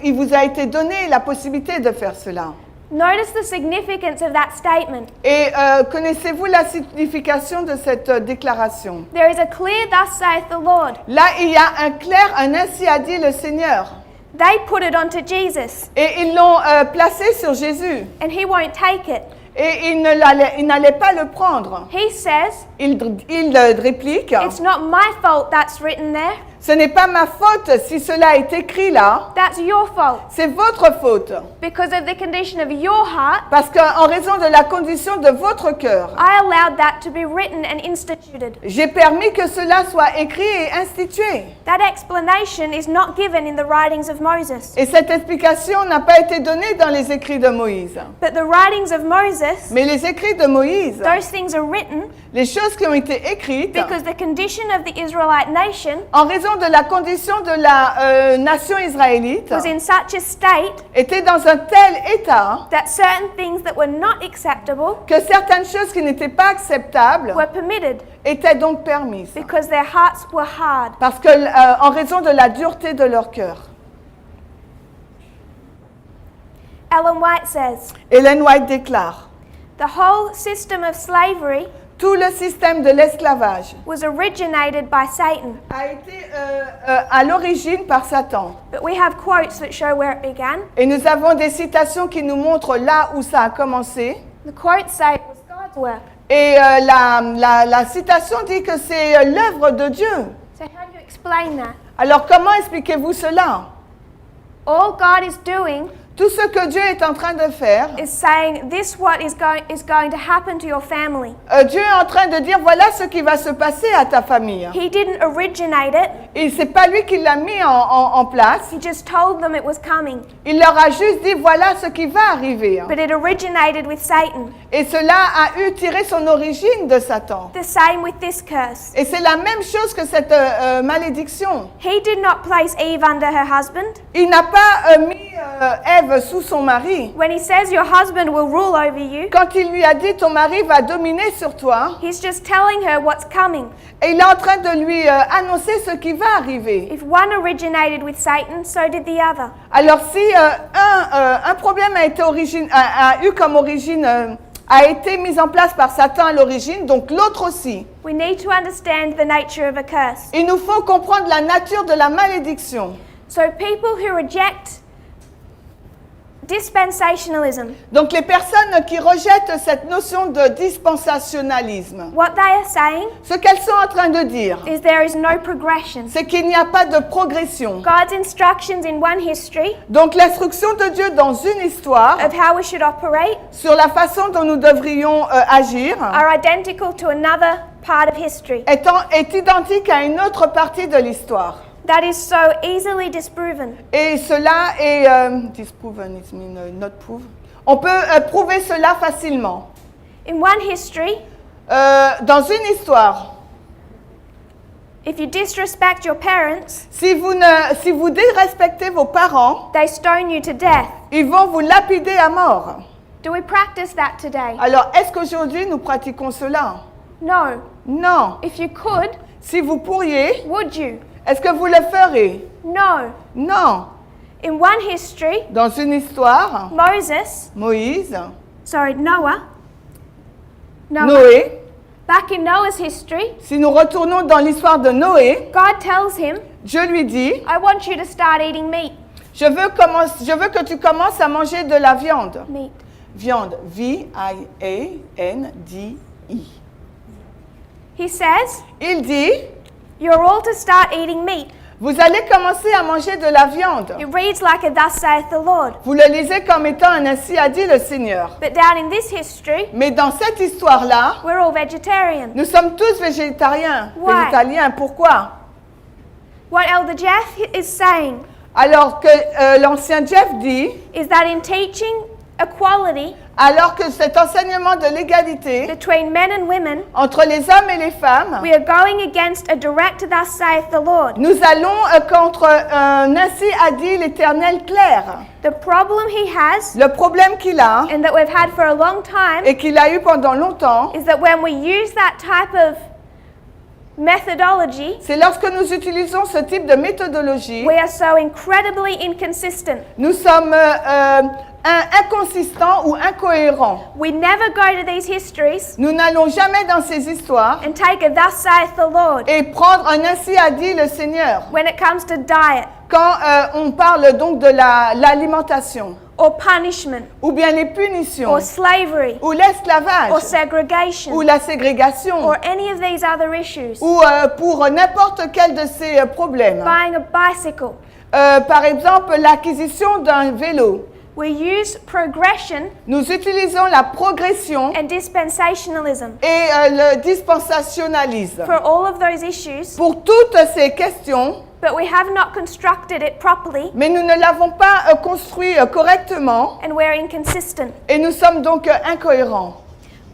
il vous a été donné la possibilité de faire cela. Notice the significance of that statement. Et connaissez-vous la signification de cette déclaration? There is a clear, thus saith the Lord. Là, il y a un clair, un ainsi a dit le Seigneur. They put it onto Jesus, Et ils l'ont placé sur Jésus. and he won't take it. Et il n'allait pas le prendre. He says, Il réplique, it's not my fault that's written there. ce n'est pas ma faute si cela est écrit là, That's your fault. c'est votre faute. Because of the condition of your heart, Parce qu'en raison de la condition de votre cœur, I allowed that to be written and instituted. j'ai permis que cela soit écrit et institué. That explanation is not given in the writings of Moses. Et cette explication n'a pas été donnée dans les écrits de Moïse. But the writings of Moses, Mais les écrits de Moïse, those things are written les choses qui ont été écrites, because the condition of the Israelite nation en raison de la condition de la nation israélite, was in such a state étaient dans un tel état that certain things that were not acceptable que certaines choses qui n'étaient pas acceptables were permitted étaient donc permises. because their hearts were hard. Parce que, en raison de la dureté de leur cœur. Ellen White says, Ellen White déclare, the whole system of slavery tout le système de l'esclavage was originated by Satan. a été à l'origine par Satan. But we have quotes that show where it began. Et nous avons des citations qui nous montrent là où ça a commencé. The quotes say it was God's work. Et la citation dit que c'est l'œuvre de Dieu. So how do you explain that? Alors comment expliquez-vous cela? All God is doing Tout ce que Dieu est en train de faire, is saying this what is going to happen to your family. Dieu est en train de dire voilà ce qui va se passer à ta famille. He didn't originate it. Et c'est pas lui qui l'a mis en place. He just told them it was coming. Il leur a juste dit voilà ce qui va arriver. But it originated with Satan. Et cela a eu tiré son origine de Satan. The same with this curse. Et c'est la même chose que cette malédiction. He did not place Eve under her husband. Il n'a pas mis Ève sous son mari. When he says your husband will rule over you, Quand il lui a dit ton mari va dominer sur toi, he's just telling her what's coming. et il est en train de lui annoncer ce qui va arriver. If one originated with Satan, so did the other. Alors si un problème a eu comme origine a été mis en place par Satan à l'origine, donc l'autre aussi. We need to understand the nature of a curse. Il nous faut comprendre la nature de la malédiction. So people who reject dispensationalism, Donc les personnes qui rejettent cette notion de dispensationalisme, what they are saying ce qu'elles sont en train de dire, is there is no progression. c'est qu'il n'y a pas de progression. God's instructions in one history Donc l'instruction de Dieu dans une histoire of how we should operate sur la façon dont nous devrions agir are identical to another part of history. est identique à une autre partie de l'histoire. That is so easily disproven. Et cela est disproven, it means not prove. On peut prouver cela facilement. In one history, Dans une histoire, if you disrespect your parents, si vous dérespectez vos parents, they stone you to death. ils vont vous lapider à mort. Do we practice that today? Alors, est-ce qu'aujourd'hui nous pratiquons cela? No. Non. If you could, Si vous pourriez, would you? est-ce que vous le ferez? No. Non. In one history, Dans une histoire, Noah, Noé, back in Noah's history, si nous retournons dans l'histoire de Noé, God tells him, Dieu lui dit, I want you to start eating meat. je veux que tu commences à manger de la viande. Meat. Viande, V-I-A-N-D-I. He says, Il dit, you're all to start eating meat. vous allez commencer à manger de la viande. It reads like a thus saith the Lord. Vous le lisez comme étant un ainsi a dit le Seigneur. But down in this history, Mais dans cette histoire-là, we're all vegetarian. nous sommes tous végétariens. Why? Végétaliens, pourquoi? What Elder Jeff is saying Alors que l'ancien Jeff dit, is that in teaching equality alors que cet enseignement de l'égalité between men and women, entre les hommes et les femmes, we are going against a direct thus saith the Lord. nous allons contre un ainsi a dit l'Éternel clair. The problem he has, Le problème qu'il a, and that we've had for a long time, et qu'il a eu pendant longtemps, is that when we use that type of methodology, c'est lorsque nous utilisons ce type de méthodologie, we are so incredibly inconsistent. nous sommes inconsistants ou incohérents. We never go to these histories Nous n'allons jamais dans ces histoires and take a thus saith the Lord et prendre un ainsi a dit le Seigneur. when it comes to diet Quand on parle donc de l'alimentation, or punishment ou bien les punitions, or slavery ou l'esclavage, or segregation ou la ségrégation, or any of these other issues. ou pour n'importe quel de ces problèmes. Buying a bicycle. Par exemple, l'acquisition d'un vélo. We use progression Nous utilisons la progression and dispensationalism et le dispensationalisme for all of those issues, pour toutes ces questions, but we have not constructed it properly mais nous ne l'avons pas construit correctement and we're inconsistent. et nous sommes donc incohérents.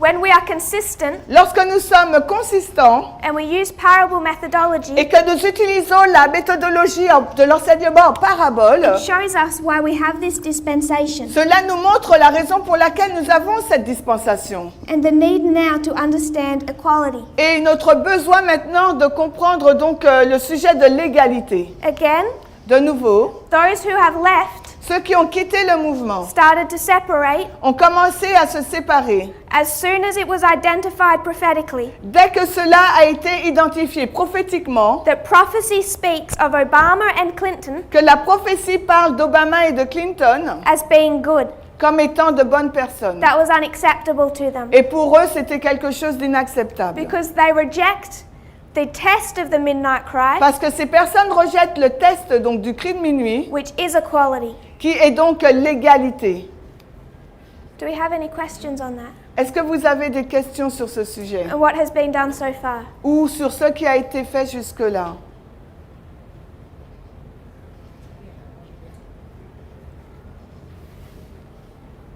When we are consistent Lorsque nous sommes consistants and we use parable methodology, et que nous utilisons la méthodologie de l'enseignement en parabole, it shows us why we have this dispensation cela nous montre la raison pour laquelle nous avons cette dispensation and the need now to understand equality. et notre besoin maintenant de comprendre donc le sujet de l'égalité. Again, De nouveau, those who have left ceux qui ont quitté le mouvement started to separate ont commencé à se séparer. as soon as it was identified prophetically Dès que cela a été identifié prophétiquement, that prophecy speaks of Obama and Clinton que la prophétie parle d'Obama et de Clinton as being good, comme étant de bonnes personnes. that was unacceptable to them Et pour eux, c'était quelque chose d'inacceptable. because they reject the test of the midnight cry, Parce que ces personnes rejettent le test donc du cri de minuit, which is equality. qui est donc l'égalité. Do we have any questions on that? Est-ce que vous avez des questions sur ce sujet And what has been done so far? ou sur ce qui a été fait jusque-là?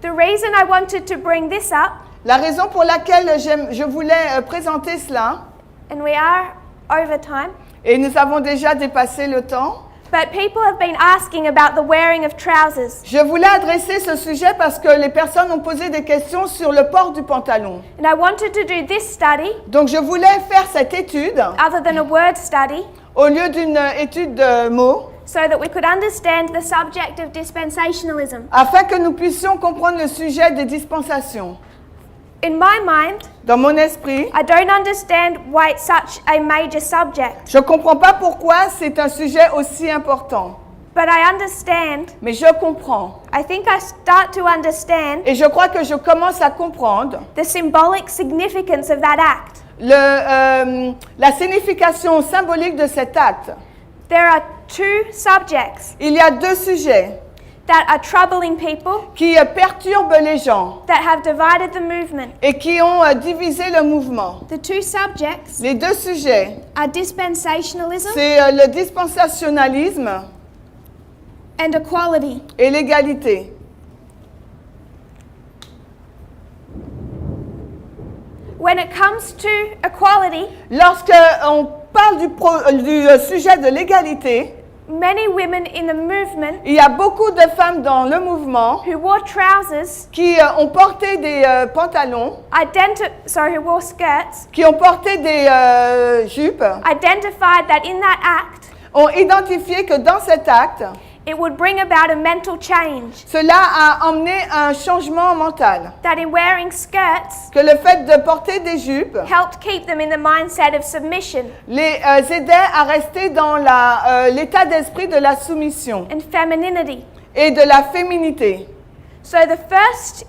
The reason I wanted to bring this up, La raison pour laquelle je voulais présenter cela, and we are over time, et nous avons déjà dépassé le temps, but people have been asking about the wearing of trousers. je voulais adresser ce sujet parce que les personnes ont posé des questions sur le port du pantalon. And I wanted to do this study, Donc je voulais faire cette étude other than a word study, au lieu d'une étude de mots, so that we could understand the subject of dispensationalism. afin que nous puissions comprendre le sujet des dispensations. In my mind, Dans mon esprit, I don't understand why it's such a major subject, je ne comprends pas pourquoi c'est un sujet aussi important. but I understand, Mais je comprends. I think I start to understand Et je crois que je commence à comprendre the symbolic significance of that act. la signification symbolique de cet acte. There are two subjects Il y a deux sujets that are troubling people, qui perturbent les gens that have divided the movement. et qui ont divisé le mouvement. The two subjects Les deux sujets, are dispensationalism c'est le dispensationalisme and equality. et l'égalité. When it comes to equality, lorsque on parle du sujet de l'égalité, many women in the movement il y a beaucoup de femmes dans le mouvement who wore trousers, qui ont porté des pantalons, who wore skirts, qui ont porté des jupes, identified that in that act, ont identifié que dans cet acte, it would bring about a mental change. cela a emmené un changement mental. That in wearing skirts Que le fait de porter des jupes helped keep them in the mindset of submission les aidait à rester dans l'état d'esprit de la soumission and femininity. et de la féminité. So the first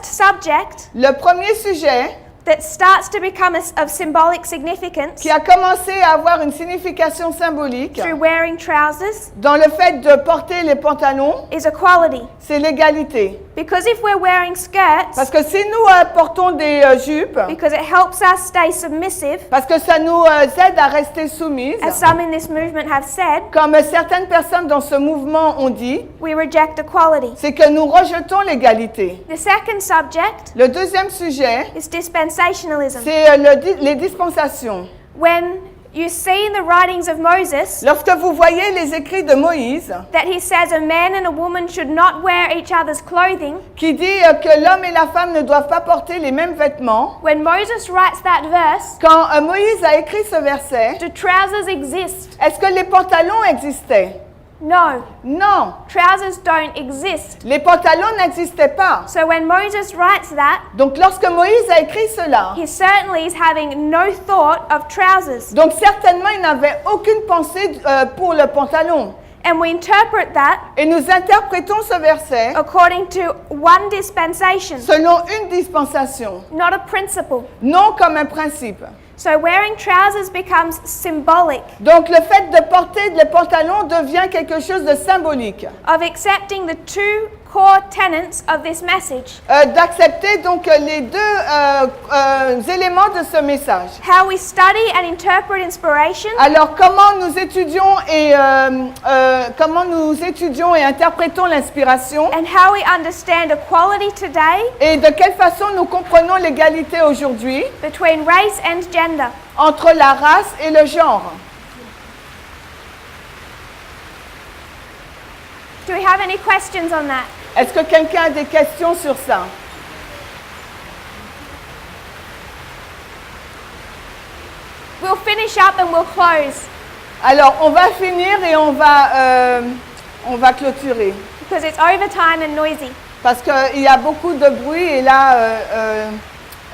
subject Le premier sujet that starts to become of symbolic significance qui a commencé à avoir une signification symbolique through wearing trousers dans le fait de porter les pantalons, is equality. c'est l'égalité. Because if we're wearing skirts, Parce que si nous portons des jupes, because it helps us stay submissive, parce que ça nous aide à rester soumises, as some in this movement have said, comme certaines personnes dans ce mouvement ont dit, we reject equality. c'est que nous rejetons l'égalité. The second subject Le deuxième sujet, is dispensationalism. c'est les dispensations. When you see in the writings of Moses Lorsque vous voyez les écrits de Moïse, that he says a man and a woman should not wear each other's clothing, qui dit que l'homme et la femme ne doivent pas porter les mêmes vêtements, when Moses writes that verse, quand Moïse a écrit ce verset, do trousers exist? est-ce que les pantalons existaient? No, Non, trousers don't exist. les pantalons n'existaient pas. So when Moses writes that, Donc lorsque Moïse a écrit cela, he certainly is having no thought of trousers. donc certainement il n'avait aucune pensée pour le pantalon. And we interpret that Et nous interprétons ce verset according to one dispensation, selon une dispensation, not a principle. non comme un principe. So wearing trousers becomes symbolic Donc le fait de porter les pantalons devient quelque chose de symbolique. of accepting the two core tenets of this message. D'accepter donc les deux éléments de ce message. How we study and interpret inspiration, Alors comment nous étudions et interprétons l'inspiration and how we understand equality today et de quelle façon nous comprenons l'égalité aujourd'hui between race and gender. entre la race et le genre. Do we have any questions on that? Est-ce que quelqu'un a des questions sur ça? We'll finish up and we'll close Alors on va finir et on va clôturer because it's overtime and noisy. parce qu'il y a beaucoup de bruit et là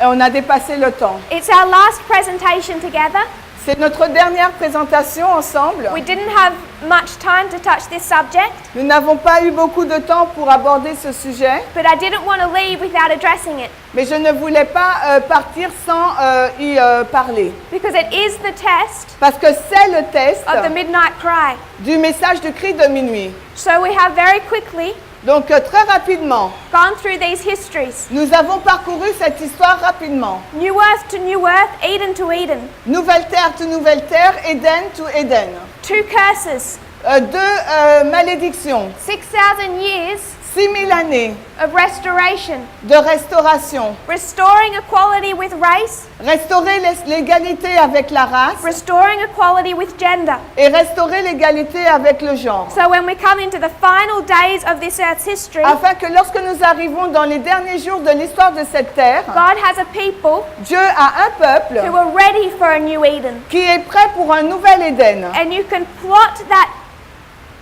on a dépassé le temps. It's our last presentation together. C'est notre dernière présentation ensemble. We didn't have much time to touch this subject, Nous n'avons pas eu beaucoup de temps pour aborder ce sujet, but I didn't want to leave without addressing it mais je ne voulais pas partir sans y parler. because it is the test Parce que c'est le test of the midnight cry. du message du cri de minuit. So we have very quickly Donc très rapidement, gone through these histories. nous avons parcouru cette histoire rapidement. New earth to new earth, Eden to Eden. Nouvelle terre to nouvelle terre, Éden to Éden. 2 curses, Deux malédictions, 6,000 years 6000 années of restoration, de restauration. restoring equality with race, Restaurer l'égalité avec la race restoring equality with gender. et restaurer l'égalité avec le genre. So when we come into the final days of this earth's history, Afin que lorsque nous arrivons dans les derniers jours de l'histoire de cette terre, God has a people Dieu a un peuple who are ready for a new Eden. qui est prêt pour un nouvel Éden. And you can plot that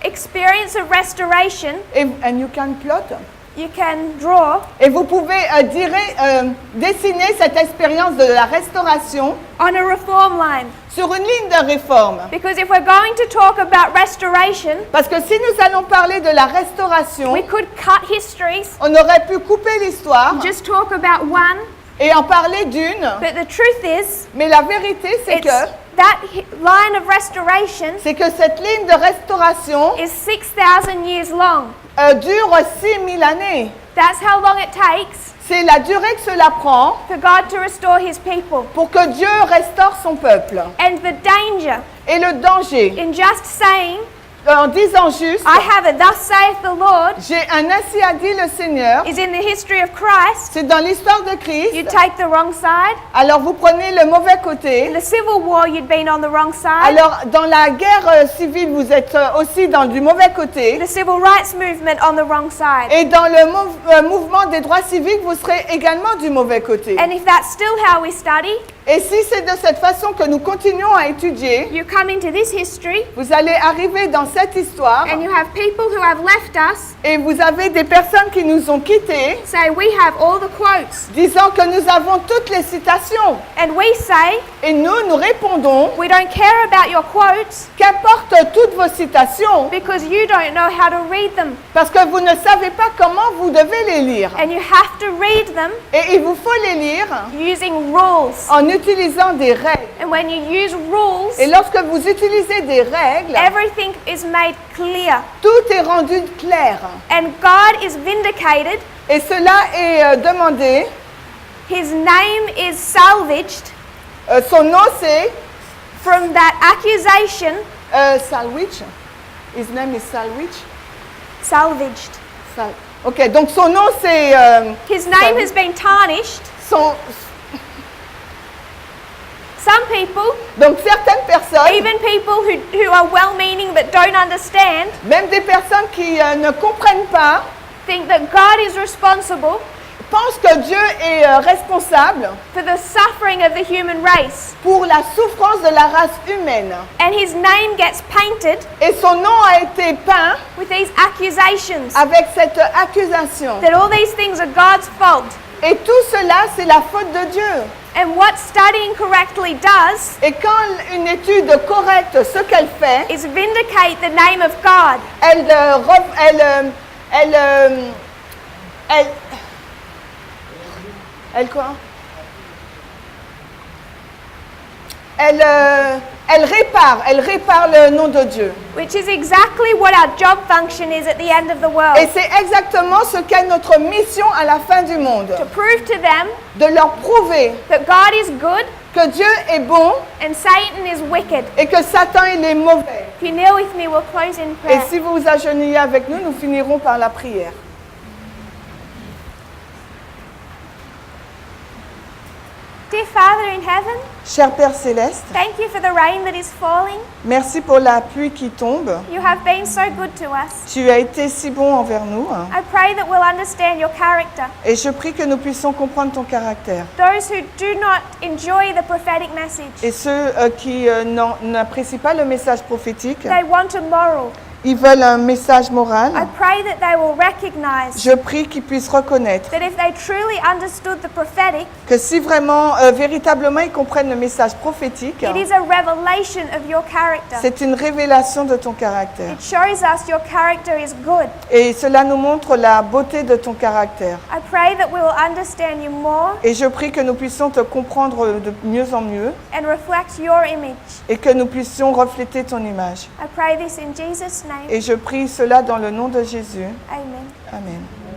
experience of restoration, And you can plot. you can draw Et vous pouvez dessiner cette expérience de la restauration on a reform line. sur une ligne de réforme. Because if we're going to talk about restoration, Parce que si nous allons parler de la restauration, we could cut histories, on aurait pu couper l'histoire just talk about one, et en parler d'une. but the truth is, Mais la vérité, c'est it's line of restoration que cette ligne de restauration is 6,000 years long. dure 6000 années. That's how long it takes C'est la durée que cela prend for God to restore his people. pour que Dieu restaure son peuple. And the danger Et le danger, in just saying en disant juste, I have a thus saith the Lord j'ai un ainsi a dit le Seigneur, is in the history of Christ, c'est dans l'histoire de you Christ, take the wrong side. alors vous prenez le mauvais In côté. the Civil War, you'd been on the wrong side. Alors dans la guerre civile, vous êtes aussi dans du mauvais côté. The Civil Rights Movement on the wrong side. Et dans le mouvement des droits civiques, vous serez également du mauvais côté. And if that's still how we study, Et si c'est de cette façon que nous continuons à étudier, you come into this history vous allez arriver dans cette histoire and you have people who have left us et vous avez des personnes qui nous ont quittés, say, we have all the quotes. disant que nous avons toutes les citations. And we say, Et nous répondons, we don't care about your quotes qu'importe toutes vos citations, because you don't know how to read them. parce que vous ne savez pas comment vous devez les lire. And you have to read them Et il vous faut les lire using rules. en utilisant des règles. And when you use rules, Et lorsque vous utilisez des règles, everything is made clear. tout est rendu clair. And God is vindicated. Et cela est demandé. His name is salvaged Son nom c'est from that accusation. Salwich. His name is Salwich. Salvaged. Ok, donc son nom c'est His name has been tarnished. son. Some people, Donc certaines personnes, even people who are well-meaning but don't understand, même des personnes qui ne comprennent pas, think that God is responsible pensent que Dieu est responsable for the suffering of the human race. pour la souffrance de la race humaine. And his name gets painted Et son nom a été peint with these accusations avec cette accusation. that all these things are God's fault. Et tout cela, c'est la faute de Dieu. And what studying correctly does Et quand une étude correcte, ce qu'elle fait, is vindicate the name of God. Elle quoi? Elle répare le nom de Dieu. Which is exactly what our job function is at the end of the world. Et c'est exactement ce qu'est notre mission à la fin du monde. To prove to them De leur prouver that God is good que Dieu est bon and Satan is wicked. et que Satan il est mauvais. If you kneel with me, we'll close in Et prayer. si vous vous agenouillez avec nous, nous finirons par la prière. Dear Father in heaven, Cher Père Céleste, thank you for the rain that is falling. merci pour la pluie qui tombe. You have been so good to us. Tu as été si bon envers nous. I pray that we'll understand your character. Et je prie que nous puissions comprendre ton caractère. Those who do not enjoy the prophetic message, Et ceux qui n'apprécient pas le message prophétique, they want a moral. ils veulent un message I moral. pray that they will recognize Je prie qu'ils puissent reconnaître that if they truly understood the prophetic, que si vraiment, véritablement, ils comprennent le message prophétique, it is a revelation of your character. c'est une révélation de ton caractère. It shows us your character is good. Et cela nous montre la beauté de ton caractère. I pray that we will understand you more Et je prie que nous puissions te comprendre de mieux en mieux and reflect your image. et que nous puissions refléter ton image. I pray this in Jesus' name. Et je prie cela dans le nom de Jésus. Amen. Amen.